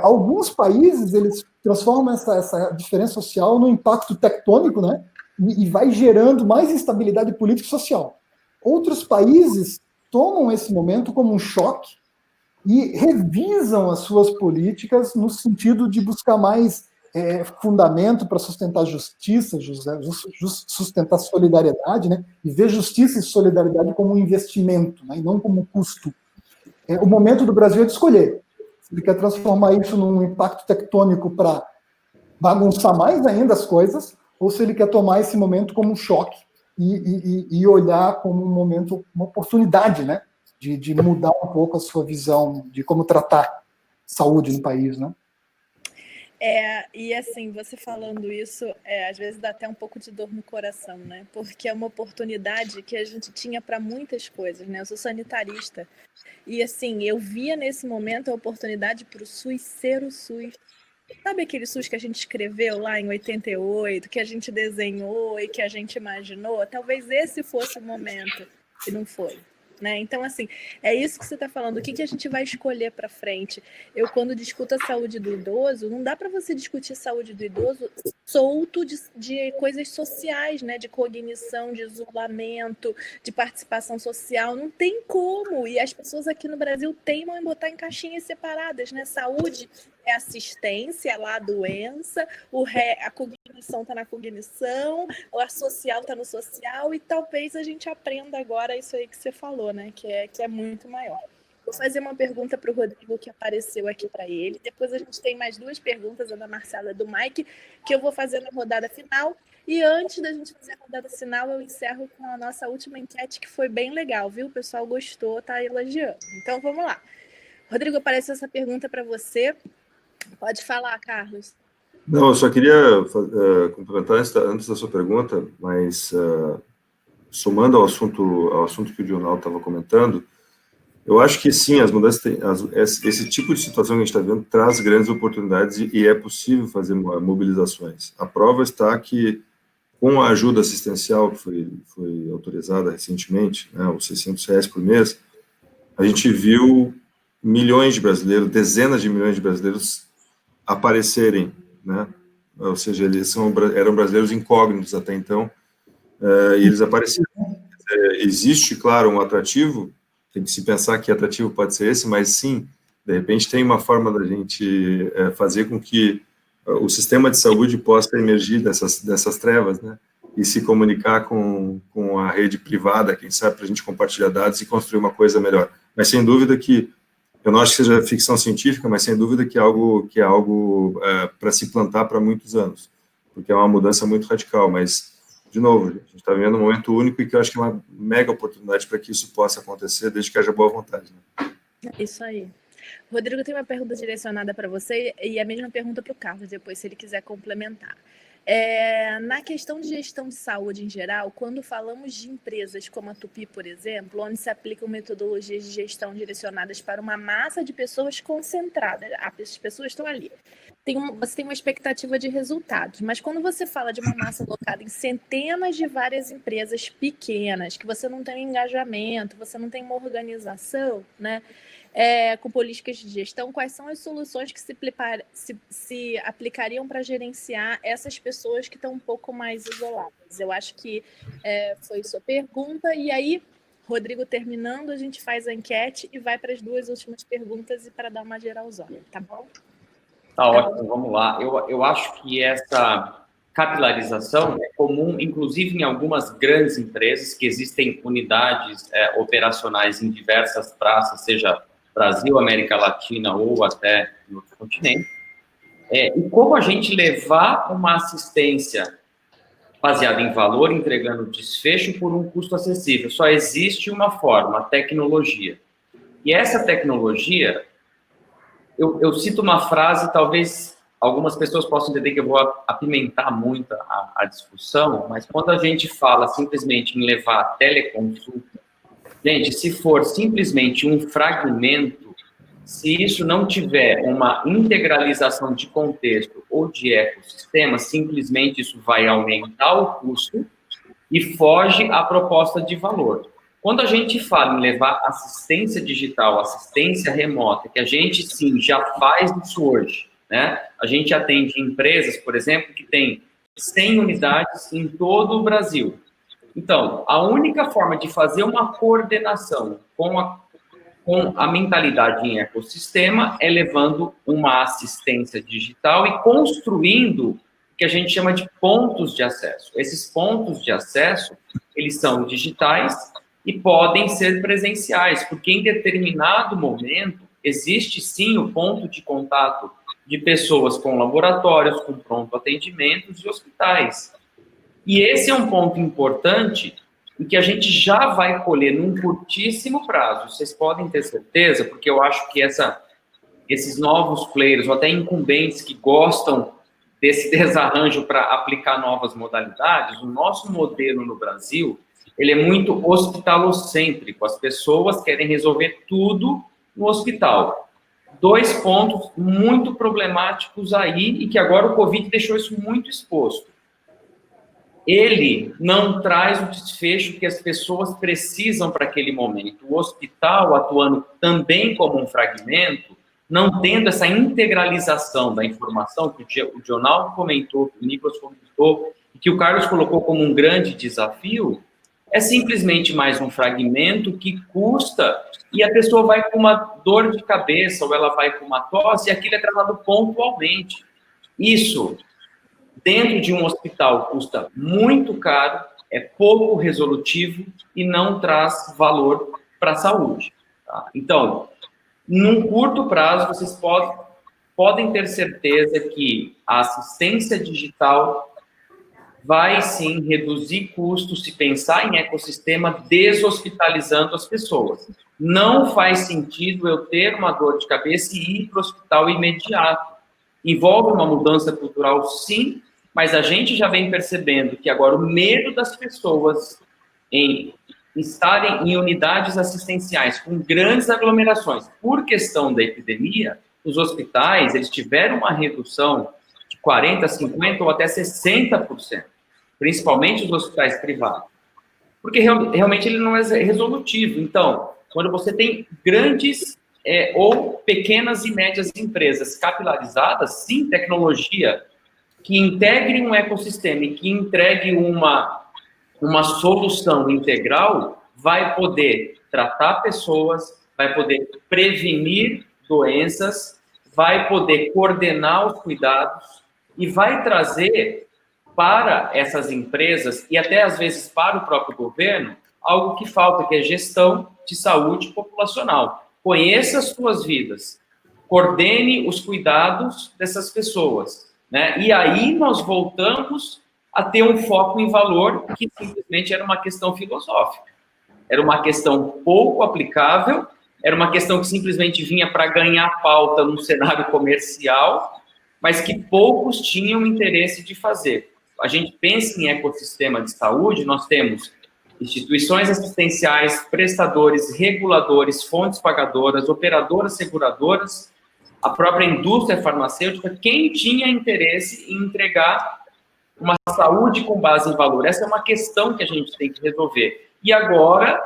Alguns países, eles transformam essa diferença social num impacto tectônico, né? E vai gerando mais instabilidade política e social. Outros países tomam esse momento como um choque e revisam as suas políticas no sentido de buscar mais fundamento para sustentar justiça, sustentar solidariedade, né? E ver justiça e solidariedade como um investimento, né? E não como um custo. O momento do Brasil é de escolher. Se ele quer transformar isso num impacto tectônico para bagunçar mais ainda as coisas, ou se ele quer tomar esse momento como um choque e olhar como um momento, uma oportunidade, né, de mudar um pouco a sua visão de como tratar saúde no país, né? E assim, você falando isso, às vezes dá até um pouco de dor no coração, né? Porque é uma oportunidade que a gente tinha para muitas coisas, né? Eu sou sanitarista e, assim, eu via nesse momento a oportunidade para o SUS ser o SUS. Sabe aquele SUS que a gente escreveu lá em 88, que a gente desenhou e que a gente imaginou? Talvez esse fosse o momento, e não foi. Né? Então, assim, é isso que você está falando. O que a gente vai escolher para frente? Eu, quando discuto a saúde do idoso, não dá para você discutir saúde do idoso solto de coisas sociais, né? De cognição, de isolamento, de participação social. Não tem como. E as pessoas aqui no Brasil teimam em botar em caixinhas separadas, né? Saúde é assistência, lá a doença, a cognição está na cognição, a social está no social, e talvez a gente aprenda agora isso aí que você falou, né? Que é muito maior. Vou fazer uma pergunta para o Rodrigo, que apareceu aqui para ele. Depois a gente tem mais duas perguntas, a da Marcela e do Mike, que eu vou fazer na rodada final. E antes da gente fazer a rodada final, eu encerro com a nossa última enquete, que foi bem legal, viu? O pessoal gostou, tá elogiando. Então, vamos lá. Rodrigo, apareceu essa pergunta para você. Pode falar, Carlos. Não, eu só queria complementar antes da sua pergunta, mas somando ao assunto que o Dional estava comentando, eu acho que sim, as mudanças esse tipo de situação que a gente está vendo traz grandes oportunidades e é possível fazer mobilizações. A prova está que, com a ajuda assistencial que foi autorizada recentemente, né, os R$600 por mês, a gente viu milhões de brasileiros, dezenas de milhões de brasileiros aparecerem, né? Ou seja, eles eram brasileiros incógnitos até então, e eles apareceram. Existe, claro, um atrativo, tem que se pensar que atrativo pode ser esse, mas sim, de repente tem uma forma da gente fazer com que o sistema de saúde possa emergir dessas trevas, né? E se comunicar com a rede privada, quem sabe, para a gente compartilhar dados e construir uma coisa melhor. Mas sem dúvida que, eu não acho que seja ficção científica, mas sem dúvida que é algo para se plantar para muitos anos, porque é uma mudança muito radical, mas, de novo, a gente está vivendo um momento único e que eu acho que é uma mega oportunidade para que isso possa acontecer, desde que haja boa vontade. Né? Isso aí. Rodrigo, tem uma pergunta direcionada para você e a mesma pergunta para o Carlos, depois, se ele quiser complementar. Na questão de gestão de saúde em geral, quando falamos de empresas como a Tupi, por exemplo, onde se aplicam metodologias de gestão direcionadas para uma massa de pessoas concentradas, as pessoas estão ali, você tem uma expectativa de resultados, mas quando você fala de uma massa alocada em centenas de várias empresas pequenas, que você não tem um engajamento, você não tem uma organização, né? Com políticas de gestão, quais são as soluções que se aplicariam para gerenciar essas pessoas que estão um pouco mais isoladas? Eu acho que foi sua pergunta, e aí, Rodrigo, terminando, a gente faz a enquete e vai para as 2 últimas perguntas e para dar uma geralzona, tá bom? Tá ótimo, vamos lá. Eu acho que essa capilarização é comum, inclusive em algumas grandes empresas, que existem unidades operacionais em diversas praças, seja Brasil, América Latina ou até no outro continente. E como a gente levar uma assistência baseada em valor, entregando desfecho por um custo acessível. Só existe uma forma, a tecnologia. E essa tecnologia, eu cito uma frase, talvez algumas pessoas possam entender que eu vou apimentar muito a discussão, mas quando a gente fala simplesmente em levar teleconsulta, gente, se for simplesmente um fragmento, se isso não tiver uma integralização de contexto ou de ecossistema, simplesmente isso vai aumentar o custo e foge à proposta de valor. Quando a gente fala em levar assistência digital, assistência remota, que a gente, sim, já faz isso hoje, né? A gente atende empresas, por exemplo, que tem 100 unidades em todo o Brasil. Então, a única forma de fazer uma coordenação com a mentalidade em ecossistema é levando uma assistência digital e construindo o que a gente chama de pontos de acesso. Esses pontos de acesso, eles são digitais e podem ser presenciais, porque em determinado momento existe sim o ponto de contato de pessoas com laboratórios, com pronto atendimentos e hospitais. E esse é um ponto importante em que a gente já vai colher num curtíssimo prazo. Vocês podem ter certeza, porque eu acho que esses novos players, ou até incumbentes que gostam desse desarranjo para aplicar novas modalidades, o nosso modelo no Brasil, ele é muito hospitalocêntrico. As pessoas querem resolver tudo no hospital. 2 pontos muito problemáticos aí e que agora o Covid deixou isso muito exposto. Ele não traz o desfecho que as pessoas precisam para aquele momento. O hospital, atuando também como um fragmento, não tendo essa integralização da informação que o Dionaldo comentou, que o Nicolas comentou, e que o Carlos colocou como um grande desafio, é simplesmente mais um fragmento que custa e a pessoa vai com uma dor de cabeça ou ela vai com uma tosse e aquilo é tratado pontualmente. Isso, dentro de um hospital, custa muito caro, é pouco resolutivo e não traz valor para a saúde. Tá? Então, num curto prazo, vocês podem ter certeza que a assistência digital vai, sim, reduzir custos se pensar em ecossistema deshospitalizando as pessoas. Não faz sentido eu ter uma dor de cabeça e ir para o hospital imediato. Envolve uma mudança cultural, sim, mas a gente já vem percebendo que agora o medo das pessoas em estarem em unidades assistenciais com grandes aglomerações por questão da epidemia, os hospitais, eles tiveram uma redução de 40%, 50% ou até 60%, principalmente os hospitais privados, porque realmente ele não é resolutivo. Então, quando você tem grandes ou pequenas e médias empresas capilarizadas, sim, tecnologia, que integre um ecossistema e que entregue uma solução integral, vai poder tratar pessoas, vai poder prevenir doenças, vai poder coordenar os cuidados e vai trazer para essas empresas e até às vezes para o próprio governo algo que falta, que é gestão de saúde populacional. Conheça as suas vidas, coordene os cuidados dessas pessoas, né? E aí nós voltamos a ter um foco em valor que simplesmente era uma questão filosófica. Era uma questão pouco aplicável, era uma questão que simplesmente vinha para ganhar pauta num cenário comercial, mas que poucos tinham interesse de fazer. A gente pensa em ecossistema de saúde, nós temos instituições assistenciais, prestadores, reguladores, fontes pagadoras, operadoras seguradoras, a própria indústria farmacêutica, quem tinha interesse em entregar uma saúde com base em valor. Essa é uma questão que a gente tem que resolver. E agora,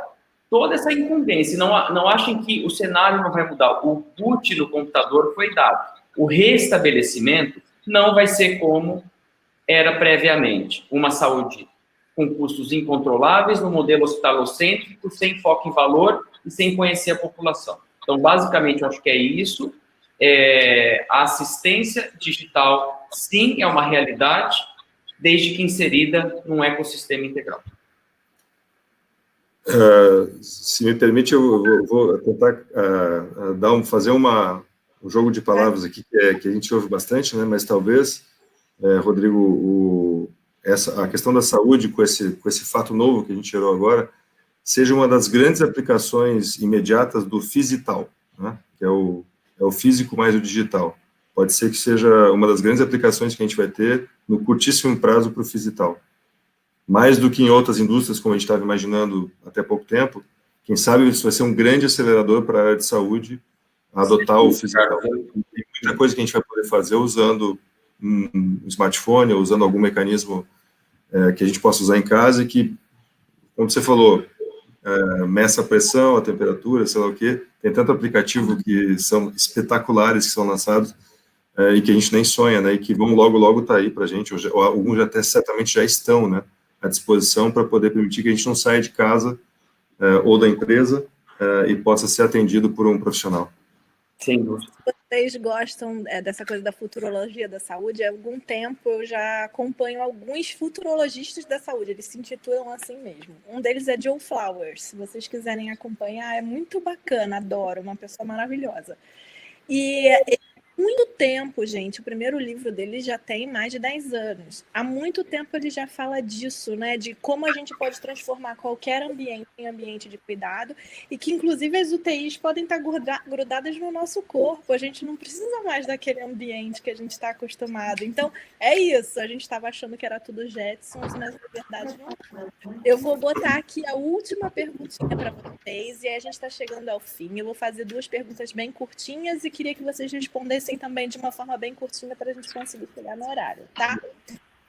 toda essa incumbência, não achem que o cenário não vai mudar. O boot no computador foi dado. O restabelecimento não vai ser como era previamente. Uma saúde com custos incontroláveis, no modelo hospitalocêntrico, sem foco em valor e sem conhecer a população. Então, basicamente, eu acho que é isso. A assistência digital, sim, é uma realidade, desde que inserida num ecossistema integral. Se me permite, eu vou tentar fazer um jogo de palavras aqui, que a gente ouve bastante, né? Mas talvez, Rodrigo, a questão da saúde, com esse fato novo que a gente gerou agora, seja uma das grandes aplicações imediatas do Physital, né? Que é o físico mais o digital. Pode ser que seja uma das grandes aplicações que a gente vai ter no curtíssimo prazo para o Physital. Mais do que em outras indústrias, como a gente estava imaginando até pouco tempo, quem sabe isso vai ser um grande acelerador para a área de saúde adotar o Physital. Tem muita coisa que a gente vai poder fazer usando um smartphone, ou usando algum mecanismo que a gente possa usar em casa e que, como você falou, meça a pressão, a temperatura, sei lá o quê. Tem tanto aplicativo que são espetaculares, que são lançados, e que a gente nem sonha, né, e que vão logo estar aí para a gente, ou alguns até certamente já estão, né, à disposição para poder permitir que a gente não saia de casa ou da empresa e possa ser atendido por um profissional. Sem dúvida. Vocês gostam dessa coisa da futurologia da saúde? Há algum tempo eu já acompanho alguns futurologistas da saúde, eles se intitulam assim mesmo. Um deles é Joe Flowers, se vocês quiserem acompanhar, é muito bacana, adoro, uma pessoa maravilhosa. E muito tempo, gente, o primeiro livro dele já tem mais de 10 anos. Há muito tempo ele já fala disso, né? De como a gente pode transformar qualquer ambiente em ambiente de cuidado e que, inclusive, as UTIs podem estar grudadas no nosso corpo. A gente não precisa mais daquele ambiente que a gente está acostumado. Então, é isso. A gente estava achando que era tudo Jetsons, mas, na verdade, não. Eu vou botar aqui a última perguntinha para vocês e aí a gente está chegando ao fim. Eu vou fazer 2 perguntas bem curtinhas e queria que vocês respondessem também de uma forma bem curtinha para a gente conseguir chegar no horário, tá?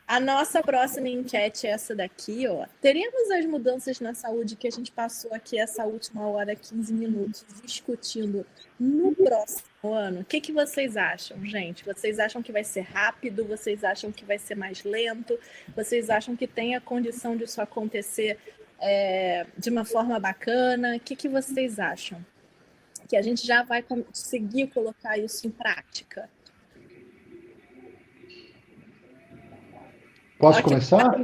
A nossa próxima enquete é essa daqui, ó. Teremos as mudanças na saúde que a gente passou aqui essa última hora, 15 minutos, discutindo no próximo ano? O que vocês acham, gente? Vocês acham que vai ser rápido? Vocês acham que vai ser mais lento? Vocês acham que tem a condição disso acontecer de uma forma bacana? O que vocês acham? Que a gente já vai conseguir colocar isso em prática. Posso começar?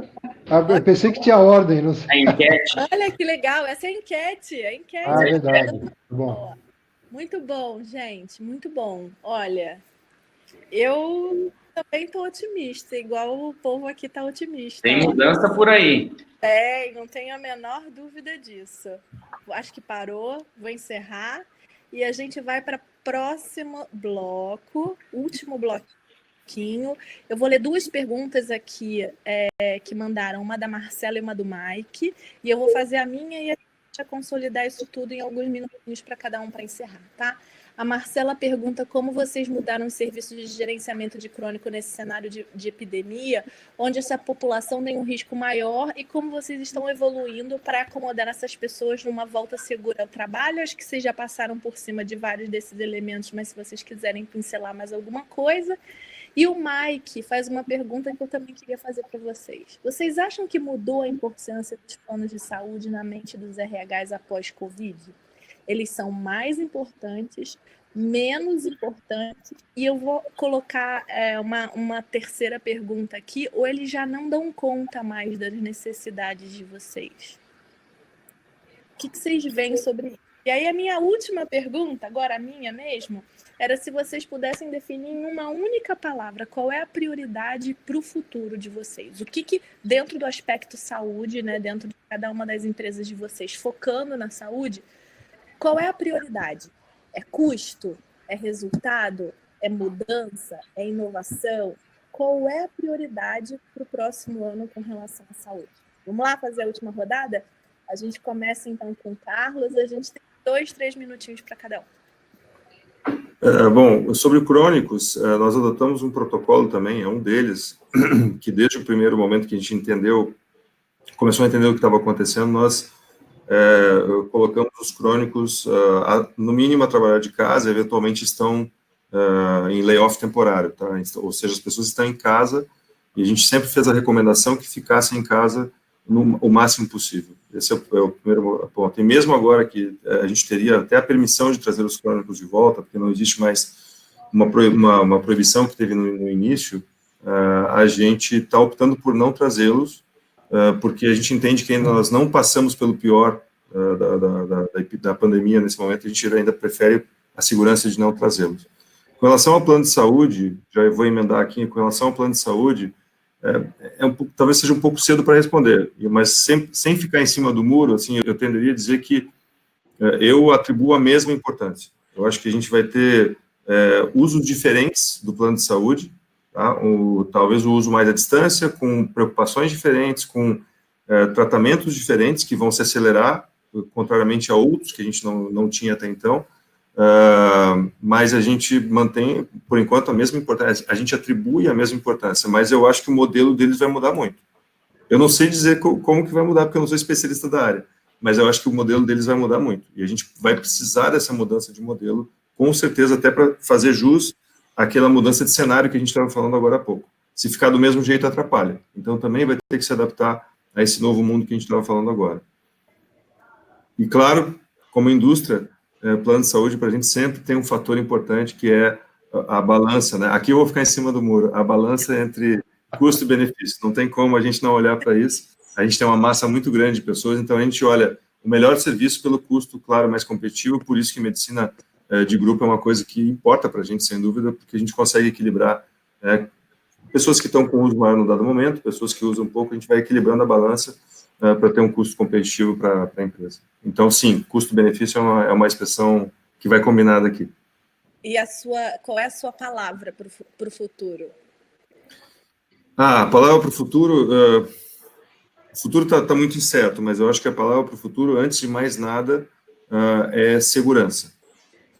Eu pensei que tinha ordem. Não sei. A enquete. Olha que legal, essa é a enquete. Ah, é verdade. Bom. Muito bom, gente, muito bom. Olha, eu também estou otimista, igual o povo aqui está otimista. Tem mudança por aí. Não tenho a menor dúvida disso. Acho que parou, vou encerrar. E a gente vai para o próximo bloco, último bloquinho. Eu vou ler 2 perguntas aqui que mandaram, uma da Marcela e uma do Mike. E eu vou fazer a minha e a a consolidar isso tudo em alguns minutinhos para cada um para encerrar, tá? A Marcela pergunta como vocês mudaram os serviços de gerenciamento de crônico nesse cenário de epidemia, onde essa população tem um risco maior, e como vocês estão evoluindo para acomodar essas pessoas numa volta segura ao trabalho. Acho que vocês já passaram por cima de vários desses elementos, mas se vocês quiserem pincelar mais alguma coisa. E o Mike faz uma pergunta que eu também queria fazer para vocês. Vocês acham que mudou a importância dos planos de saúde na mente dos RHs após Covid? Eles são mais importantes, menos importantes, e eu vou colocar uma terceira pergunta aqui, ou eles já não dão conta mais das necessidades de vocês? O que vocês veem sobre isso? E aí a minha última pergunta, agora a minha mesmo, era se vocês pudessem definir em uma única palavra qual é a prioridade para o futuro de vocês. O que dentro do aspecto saúde, né, dentro de cada uma das empresas de vocês, focando na saúde, qual é a prioridade? É custo? É resultado? É mudança? É inovação? Qual é a prioridade para o próximo ano com relação à saúde? Vamos lá fazer a última rodada? A gente começa então com o Carlos, a gente tem 2, 3 minutinhos para cada um. Bom, sobre crônicos, nós adotamos um protocolo também, é um deles, que desde o primeiro momento que a gente começou a entender o que estava acontecendo, nós colocamos os crônicos, no mínimo, a trabalhar de casa, eventualmente estão em layoff temporário, tá? Ou seja, as pessoas estão em casa, e a gente sempre fez a recomendação que ficassem em casa o máximo possível. Esse é o primeiro ponto. E mesmo agora que a gente teria até a permissão de trazer os crônicos de volta, porque não existe mais uma proibição que teve no início, a gente está optando por não trazê-los, porque a gente entende que nós não passamos pelo pior da pandemia nesse momento, a gente ainda prefere a segurança de não trazê-los. Com relação ao plano de saúde, já vou emendar aqui, com relação ao plano de saúde, talvez seja um pouco cedo para responder, mas sem ficar em cima do muro, assim, eu tenderia a dizer que eu atribuo a mesma importância. Eu acho que a gente vai ter usos diferentes do plano de saúde, tá? Talvez o uso mais à distância, com preocupações diferentes, com tratamentos diferentes que vão se acelerar, contrariamente a outros que a gente não tinha até então, mas a gente mantém, por enquanto, a mesma importância, a gente atribui a mesma importância, mas eu acho que o modelo deles vai mudar muito. Eu não sei dizer como que vai mudar, porque eu não sou especialista da área, mas eu acho que o modelo deles vai mudar muito, e a gente vai precisar dessa mudança de modelo, com certeza, até para fazer jus àquela mudança de cenário que a gente estava falando agora há pouco. Se ficar do mesmo jeito, atrapalha. Então, também vai ter que se adaptar a esse novo mundo que a gente estava falando agora. E, claro, como indústria, plano de saúde para a gente sempre tem um fator importante, que é a balança, né? Aqui eu vou ficar em cima do muro, a balança entre custo e benefício. Não tem como a gente não olhar para isso. A gente tem uma massa muito grande de pessoas, então a gente olha o melhor serviço pelo custo, claro, mais competitivo, por isso que medicina de grupo é uma coisa que importa para a gente, sem dúvida, porque a gente consegue equilibrar pessoas que estão com uso maior no dado momento, pessoas que usam pouco, a gente vai equilibrando a balança para ter um custo competitivo para a empresa. Então, sim, custo-benefício é uma expressão que vai combinar daqui. E qual é a sua palavra para o futuro? A palavra para o futuro... o futuro está muito incerto, mas eu acho que a palavra para o futuro, antes de mais nada, é segurança.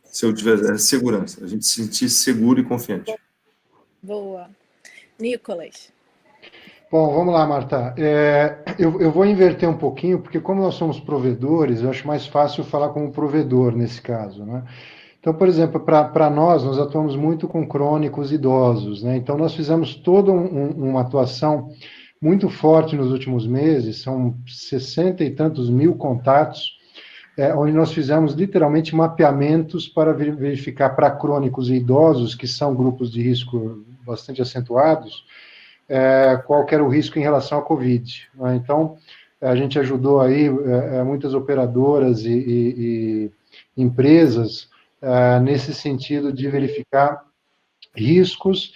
Se eu tiver segurança, a gente se sentir seguro e confiante. Boa. Nicolas. Bom, vamos lá, Marta. Eu vou inverter um pouquinho, porque como nós somos provedores, eu acho mais fácil falar como provedor nesse caso, né? Então, por exemplo, para nós atuamos muito com crônicos idosos, né? Então, nós fizemos toda uma atuação muito forte nos últimos meses, são 60 e tantos mil contatos, onde nós fizemos literalmente mapeamentos para verificar para crônicos e idosos, que são grupos de risco bastante acentuados, qual que era o risco em relação à Covid. Né? Então, a gente ajudou aí muitas operadoras e empresas nesse sentido de verificar riscos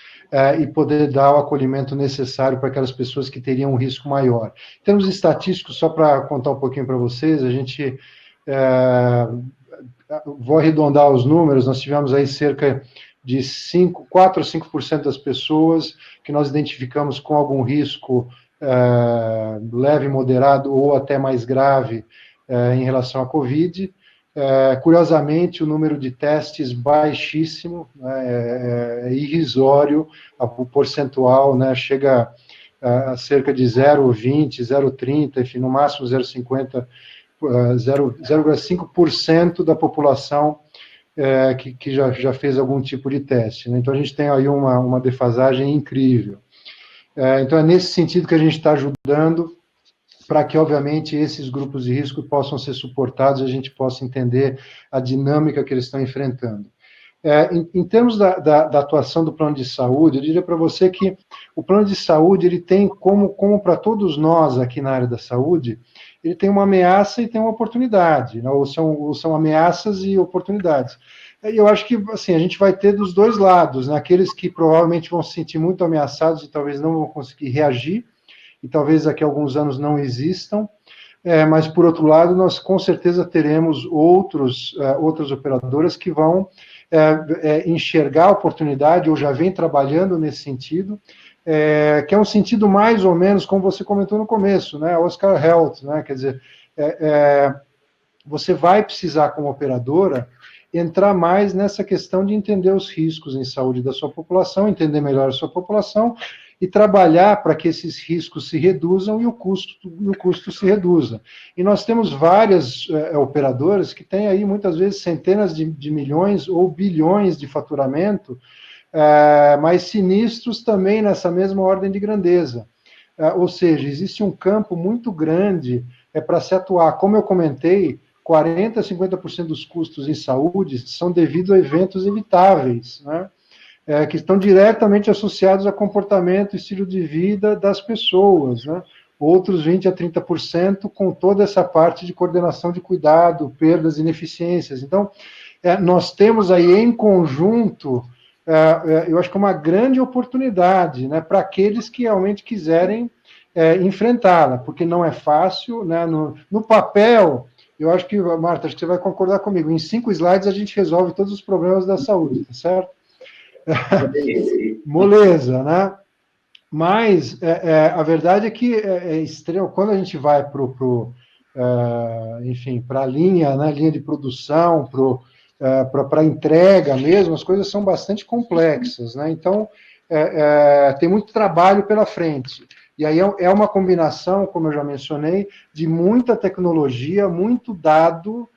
e poder dar o acolhimento necessário para aquelas pessoas que teriam um risco maior. Em termos estatísticos, só para contar um pouquinho para vocês, a gente, vou arredondar os números, nós tivemos aí cerca de 4 a 5% das pessoas que nós identificamos com algum risco leve, moderado ou até mais grave em relação à Covid. Curiosamente, o número de testes baixíssimo, né, é irrisório, o percentual, né, chega a cerca de 0,20, 0,30, enfim, no máximo 0,50, 0,5% da população que já fez algum tipo de teste, né? Então, a gente tem aí uma defasagem incrível. Então, é nesse sentido que a gente está ajudando para que, obviamente, esses grupos de risco possam ser suportados e a gente possa entender a dinâmica que eles estão enfrentando. Em termos da atuação do plano de saúde, eu diria para você que o plano de saúde, ele tem, como para todos nós aqui na área da saúde, ele tem uma ameaça e tem uma oportunidade, né? ou são ameaças e oportunidades. E eu acho que, assim, a gente vai ter dos dois lados, né? Aqueles que provavelmente vão se sentir muito ameaçados e talvez não vão conseguir reagir, e talvez daqui a alguns anos não existam, mas, por outro lado, nós com certeza teremos outras operadoras que vão enxergar a oportunidade, ou já vem trabalhando nesse sentido, que é um sentido mais ou menos, como você comentou no começo, né, Oscar Health, né, quer dizer, você vai precisar, como operadora, entrar mais nessa questão de entender os riscos em saúde da sua população, entender melhor a sua população, e trabalhar para que esses riscos se reduzam e o custo se reduza. E nós temos várias operadoras que têm aí, muitas vezes, centenas de milhões ou bilhões de faturamento, mas sinistros também nessa mesma ordem de grandeza. Ou seja, existe um campo muito grande para se atuar. Como eu comentei, 40% a 50% dos custos em saúde são devido a eventos evitáveis, né? Que estão diretamente associados a comportamento, estilo de vida das pessoas, né? Outros 20% a 30% com toda essa parte de coordenação de cuidado, perdas, ineficiências. Então, nós temos aí em conjunto, eu acho que uma grande oportunidade, né, para aqueles que realmente quiserem enfrentá-la, porque não é fácil, né? No papel, eu acho que, Marta, acho que você vai concordar comigo, em 5 slides a gente resolve todos os problemas da saúde, tá certo? Moleza, né? Mas a verdade é que é extremo. Quando a gente vai enfim, para a linha, né, linha de produção, para entrega mesmo, as coisas são bastante complexas, né? Então, tem muito trabalho pela frente. E aí é uma combinação, como eu já mencionei, de muita tecnologia, muito dado,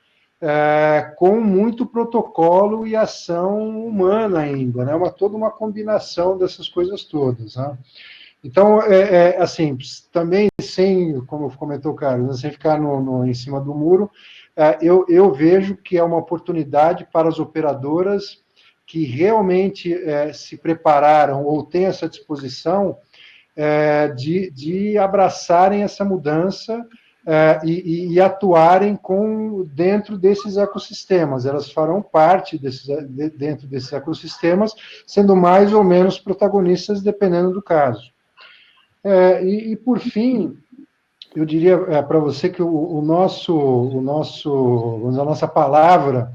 com muito protocolo e ação humana ainda, né? Toda uma combinação dessas coisas todas, né? Então, assim, também sem, como comentou o Carlos, sem ficar em cima do muro, eu vejo que é uma oportunidade para as operadoras que realmente se prepararam ou têm essa disposição de abraçarem essa mudança e atuarem dentro desses ecossistemas. Elas farão parte dentro desses ecossistemas, sendo mais ou menos protagonistas, dependendo do caso. E por fim, eu diria para você que a nossa palavra,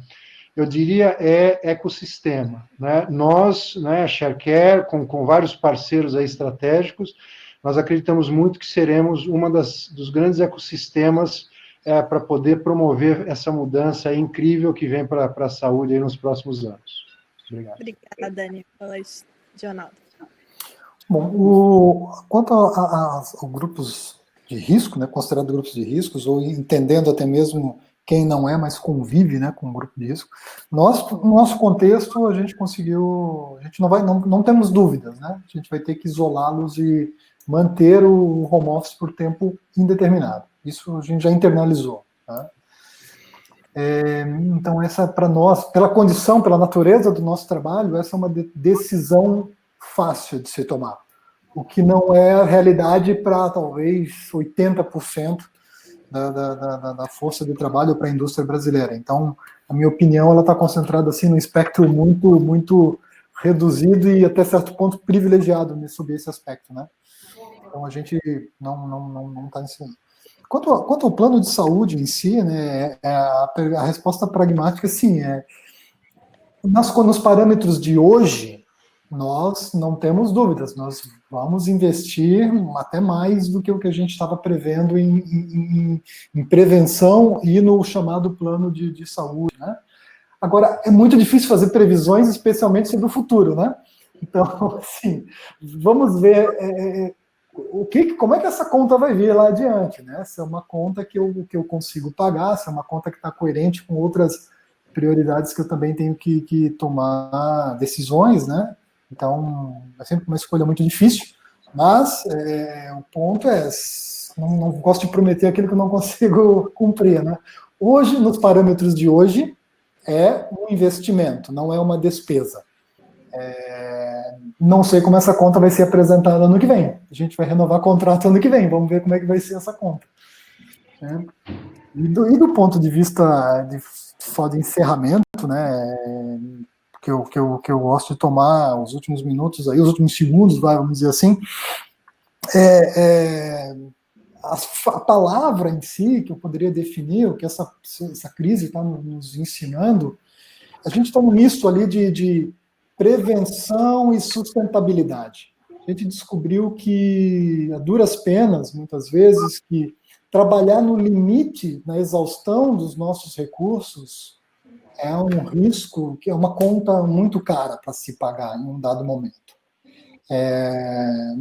eu diria, é ecossistema, né? Nós, né, a Sharecare, com vários parceiros aí estratégicos, nós acreditamos muito que seremos dos grandes ecossistemas para poder promover essa mudança incrível que vem para a saúde aí nos próximos anos. Obrigado. Obrigada, Dani. Ronaldo. Bom, quanto aos grupos de risco, né, considerados grupos de riscos, ou entendendo até mesmo quem não é, mas convive, né, com o grupo de risco, no nosso contexto, a gente conseguiu, a gente não temos dúvidas, né, a gente vai ter que isolá-los e manter o home office por tempo indeterminado. Isso a gente já internalizou. Tá? Então, essa para nós, pela condição, pela natureza do nosso trabalho, essa é uma decisão fácil de se tomar. O que não é a realidade para talvez 80% da força de trabalho para a indústria brasileira. Então, a minha opinião, ela está concentrada assim no espectro muito, muito reduzido e até certo ponto privilegiado sobre esse aspecto, né? Então a gente não está ensinando. Quanto ao plano de saúde em si, né, a resposta pragmática, sim, nos parâmetros de hoje, Nós não temos dúvidas, nós vamos investir até mais do que o que a gente estava prevendo em prevenção e no chamado plano de saúde, né? Agora, é muito difícil fazer previsões, especialmente sobre o futuro, né? Então, assim, vamos ver como é que essa conta vai vir lá adiante, né? Se é uma conta que eu consigo pagar, se é uma conta que está coerente com outras prioridades que eu também tenho que tomar decisões, né? Então, é sempre uma escolha muito difícil, mas o ponto é, não gosto de prometer aquilo que eu não consigo cumprir, né? Hoje, nos parâmetros de hoje, é um investimento, não é uma despesa. Não sei como essa conta vai ser apresentada ano que vem. A gente vai renovar contrato ano que vem, vamos ver como é que vai ser essa conta. Né? E do ponto de vista de encerramento, né, que eu gosto de tomar os últimos minutos, aí, os últimos segundos, vamos dizer assim, a palavra em si, que eu poderia definir, o que essa crise está nos ensinando, a gente está no misto ali de prevenção e sustentabilidade. A gente descobriu que, a duras penas, muitas vezes, que trabalhar no limite, na exaustão dos nossos recursos, é um risco, que é uma conta muito cara para se pagar em um dado momento.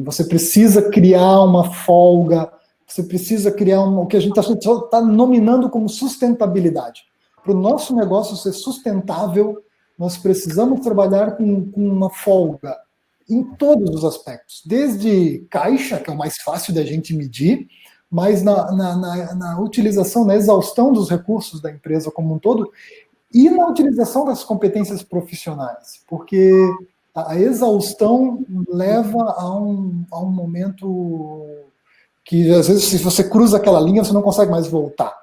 Você precisa criar uma folga, você precisa criar o que a gente está nominando como sustentabilidade. Para o nosso negócio ser sustentável, nós precisamos trabalhar com uma folga em todos os aspectos, desde caixa, que é o mais fácil da gente medir, mas na utilização, na exaustão dos recursos da empresa como um todo, e na utilização das competências profissionais, porque a exaustão leva a um momento que, às vezes, se você cruza aquela linha, você não consegue mais voltar.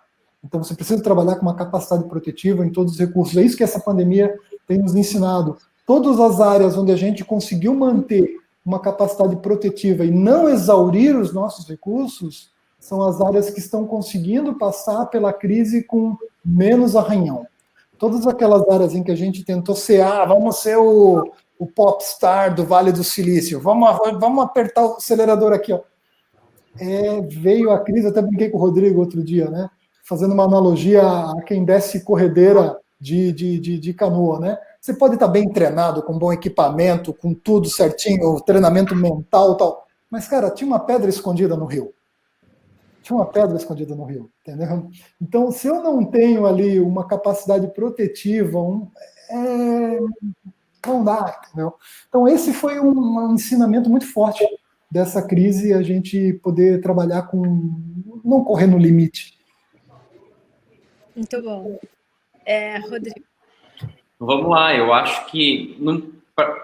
Então, você precisa trabalhar com uma capacidade protetiva em todos os recursos. É isso que essa pandemia tem nos ensinado. Todas as áreas onde a gente conseguiu manter uma capacidade protetiva e não exaurir os nossos recursos são as áreas que estão conseguindo passar pela crise com menos arranhão. Todas aquelas áreas em que a gente tentou ser, vamos ser o popstar do Vale do Silício, vamos apertar o acelerador aqui, ó. Veio a crise, até brinquei com o Rodrigo outro dia, né? Fazendo uma analogia a quem desce corredeira de canoa, né? Você pode estar bem treinado, com bom equipamento, com tudo certinho, treinamento mental e tal, mas, cara, tinha uma pedra escondida no rio. Entendeu? Então, se eu não tenho ali uma capacidade protetiva, não dá, entendeu? Então, esse foi um ensinamento muito forte dessa crise, a gente poder trabalhar não correr no limite. Muito bom. Rodrigo. Vamos lá, eu acho que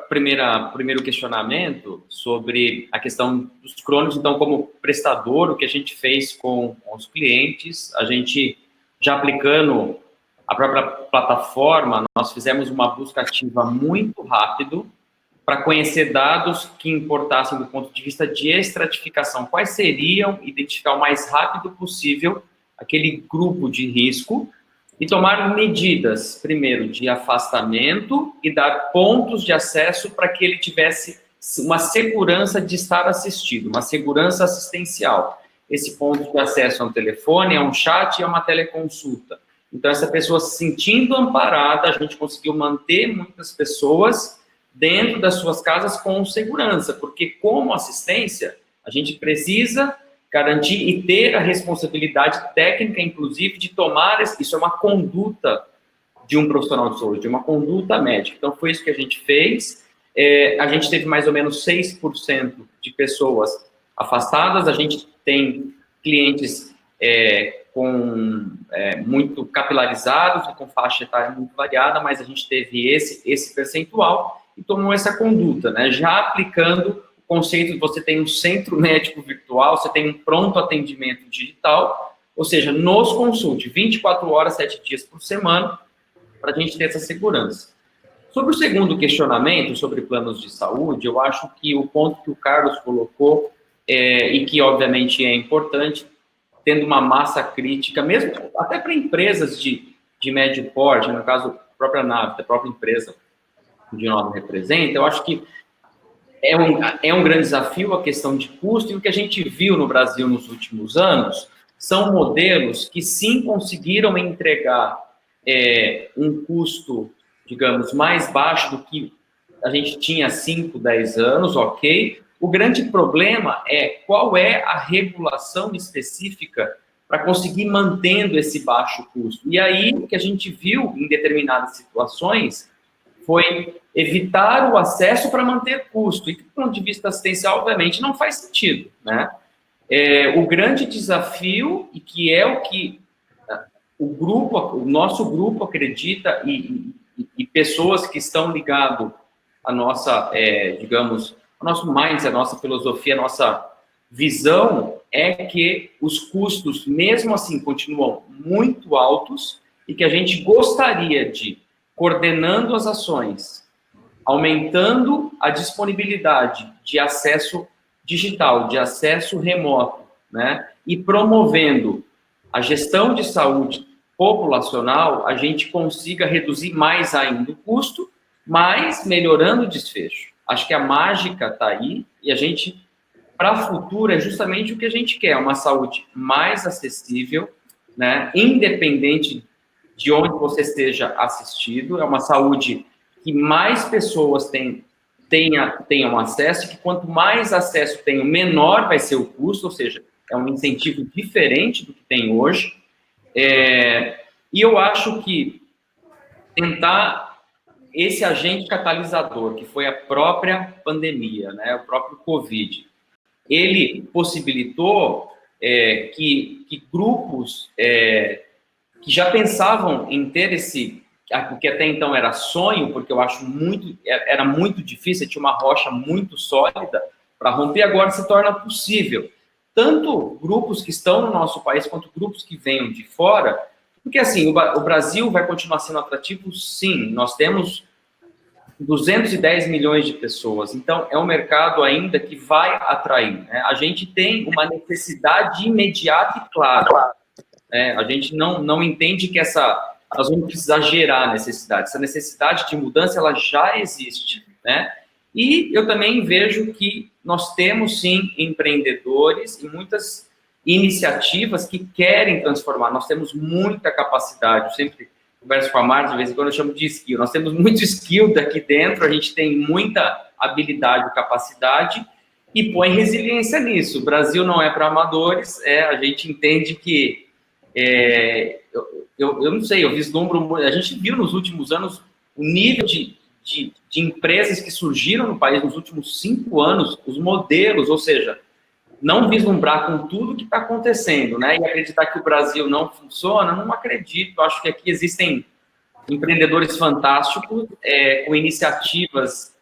primeiro questionamento sobre a questão dos crônicos, então, como prestador, o que a gente fez com os clientes, a gente já aplicando a própria plataforma, nós fizemos uma busca ativa muito rápido para conhecer dados que importassem do ponto de vista de estratificação, quais seriam, identificar o mais rápido possível aquele grupo de risco e tomar medidas, primeiro, de afastamento e dar pontos de acesso para que ele tivesse uma segurança de estar assistido, uma segurança assistencial. Esse ponto de acesso é um telefone, é um chat, é uma teleconsulta. Então, essa pessoa se sentindo amparada, a gente conseguiu manter muitas pessoas dentro das suas casas com segurança, porque como assistência, a gente precisa garantir e ter a responsabilidade técnica, inclusive, de tomar, isso é uma conduta de um profissional de saúde, de uma conduta médica. Então, foi isso que a gente fez. A gente teve mais ou menos 6% de pessoas afastadas, a gente tem clientes muito capilarizados e com faixa etária muito variada, mas a gente teve esse percentual e tomou essa conduta, né? Já aplicando o conceito de você tem um centro médico virtual, você tem um pronto atendimento digital, ou seja, nos consulte 24 horas, 7 dias por semana, para a gente ter essa segurança. Sobre o segundo questionamento, sobre planos de saúde, eu acho que o ponto que o Carlos colocou, e que obviamente é importante, tendo uma massa crítica, mesmo até para empresas de médio porte, no caso, a própria Navita, a própria empresa que o nome representa, eu acho que é um grande desafio a questão de custo, e o que a gente viu no Brasil nos últimos anos são modelos que sim conseguiram entregar um custo, digamos, mais baixo do que a gente tinha há 5, 10 anos, ok. O grande problema é qual é a regulação específica para conseguir mantendo esse baixo custo. E aí, o que a gente viu em determinadas situações foi evitar o acesso para manter custo. E do ponto de vista assistencial, obviamente, não faz sentido, né? O grande desafio, e que é o que o nosso grupo acredita, e pessoas que estão ligadas à nossa, digamos, ao nosso mindset, à nossa filosofia, à nossa visão, é que os custos, mesmo assim, continuam muito altos e que a gente gostaria de, coordenando as ações, aumentando a disponibilidade de acesso digital, de acesso remoto, né? E promovendo a gestão de saúde populacional, a gente consiga reduzir mais ainda o custo, mas melhorando o desfecho. Acho que a mágica está aí, e a gente, para o futuro, é justamente o que a gente quer, uma saúde mais acessível, né? Independente de onde você esteja assistido, é uma saúde que mais pessoas tenham acesso, e que quanto mais acesso tenham, menor vai ser o custo, ou seja, é um incentivo diferente do que tem hoje. E eu acho que tentar esse agente catalisador, que foi a própria pandemia, né, o próprio Covid, ele possibilitou que grupos que já pensavam em ter o que até então era sonho, porque eu acho era muito difícil, tinha uma rocha muito sólida para romper, agora se torna possível. Tanto grupos que estão no nosso país, quanto grupos que venham de fora, porque assim, o Brasil vai continuar sendo atrativo, sim, nós temos 210 milhões de pessoas, então é um mercado ainda que vai atrair, né? A gente tem uma necessidade imediata e clara, né? A gente não entende que nós vamos precisar gerar necessidade. Essa necessidade de mudança, ela já existe, né? E eu também vejo que nós temos, sim, empreendedores e muitas iniciativas que querem transformar. Nós temos muita capacidade. Eu sempre converso com a Marta, de vez em quando eu chamo de skill. Nós temos muito skill daqui dentro, a gente tem muita habilidade e capacidade, e põe resiliência nisso. O Brasil não é para amadores, a gente entende que eu não sei, eu vislumbro, a gente viu nos últimos anos o nível de empresas que surgiram no país nos últimos 5 anos, os modelos, ou seja, não vislumbrar com tudo que está acontecendo, né, e acreditar que o Brasil não funciona, não acredito. Acho que aqui existem empreendedores fantásticos, com iniciativas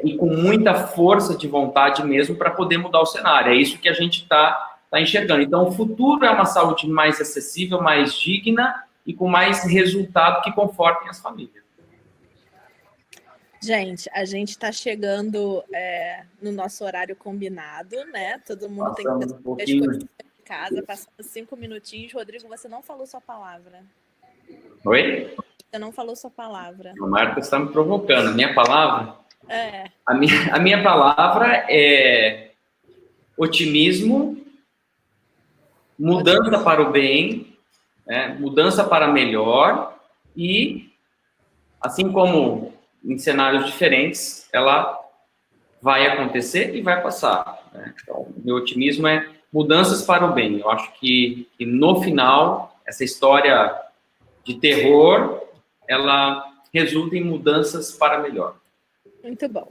e com muita força de vontade mesmo para poder mudar o cenário. É isso que a gente está enxergando. Então, o futuro é uma saúde mais acessível, mais digna e com mais resultado que confortem as famílias. Gente, a gente está chegando no nosso horário combinado, né? Todo mundo tem que um pouquinho em casa, passando 5 minutinhos. Rodrigo, você não falou sua palavra. Oi? Você não falou sua palavra. A Marta está me provocando. Minha palavra? É. A minha palavra é otimismo, mudança para o bem, mudança para melhor, e assim como em cenários diferentes, ela vai acontecer e vai passar, né? Então, meu otimismo é mudanças para o bem. Eu acho que no final, essa história de terror, ela resulta em mudanças para melhor. Muito bom.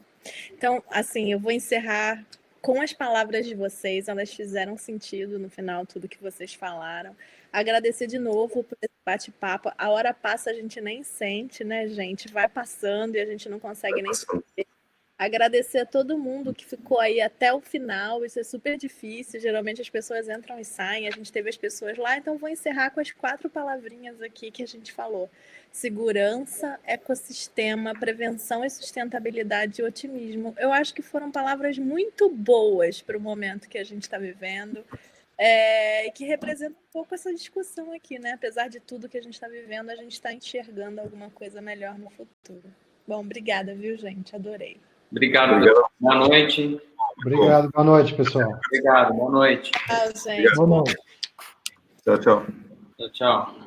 Então, assim, eu vou encerrar com as palavras de vocês, elas fizeram sentido no final, tudo que vocês falaram. Agradecer de novo por esse bate-papo. A hora passa, a gente nem sente, né, gente? Vai passando e a gente não consegue nem saber. Agradecer a todo mundo que ficou aí até o final, isso é super difícil, geralmente as pessoas entram e saem, a gente teve as pessoas lá, então vou encerrar com as 4 palavrinhas aqui que a gente falou. Segurança, ecossistema, prevenção e sustentabilidade e otimismo. Eu acho que foram palavras muito boas para o momento que a gente está vivendo, que representa um pouco essa discussão aqui, né? Apesar de tudo que a gente está vivendo, a gente está enxergando alguma coisa melhor no futuro. Bom, obrigada, viu, gente? Adorei. Obrigado. Boa noite. Obrigado, boa noite, pessoal. Obrigado, boa noite. Tchau, gente. Boa noite. Tchau, tchau. Tchau.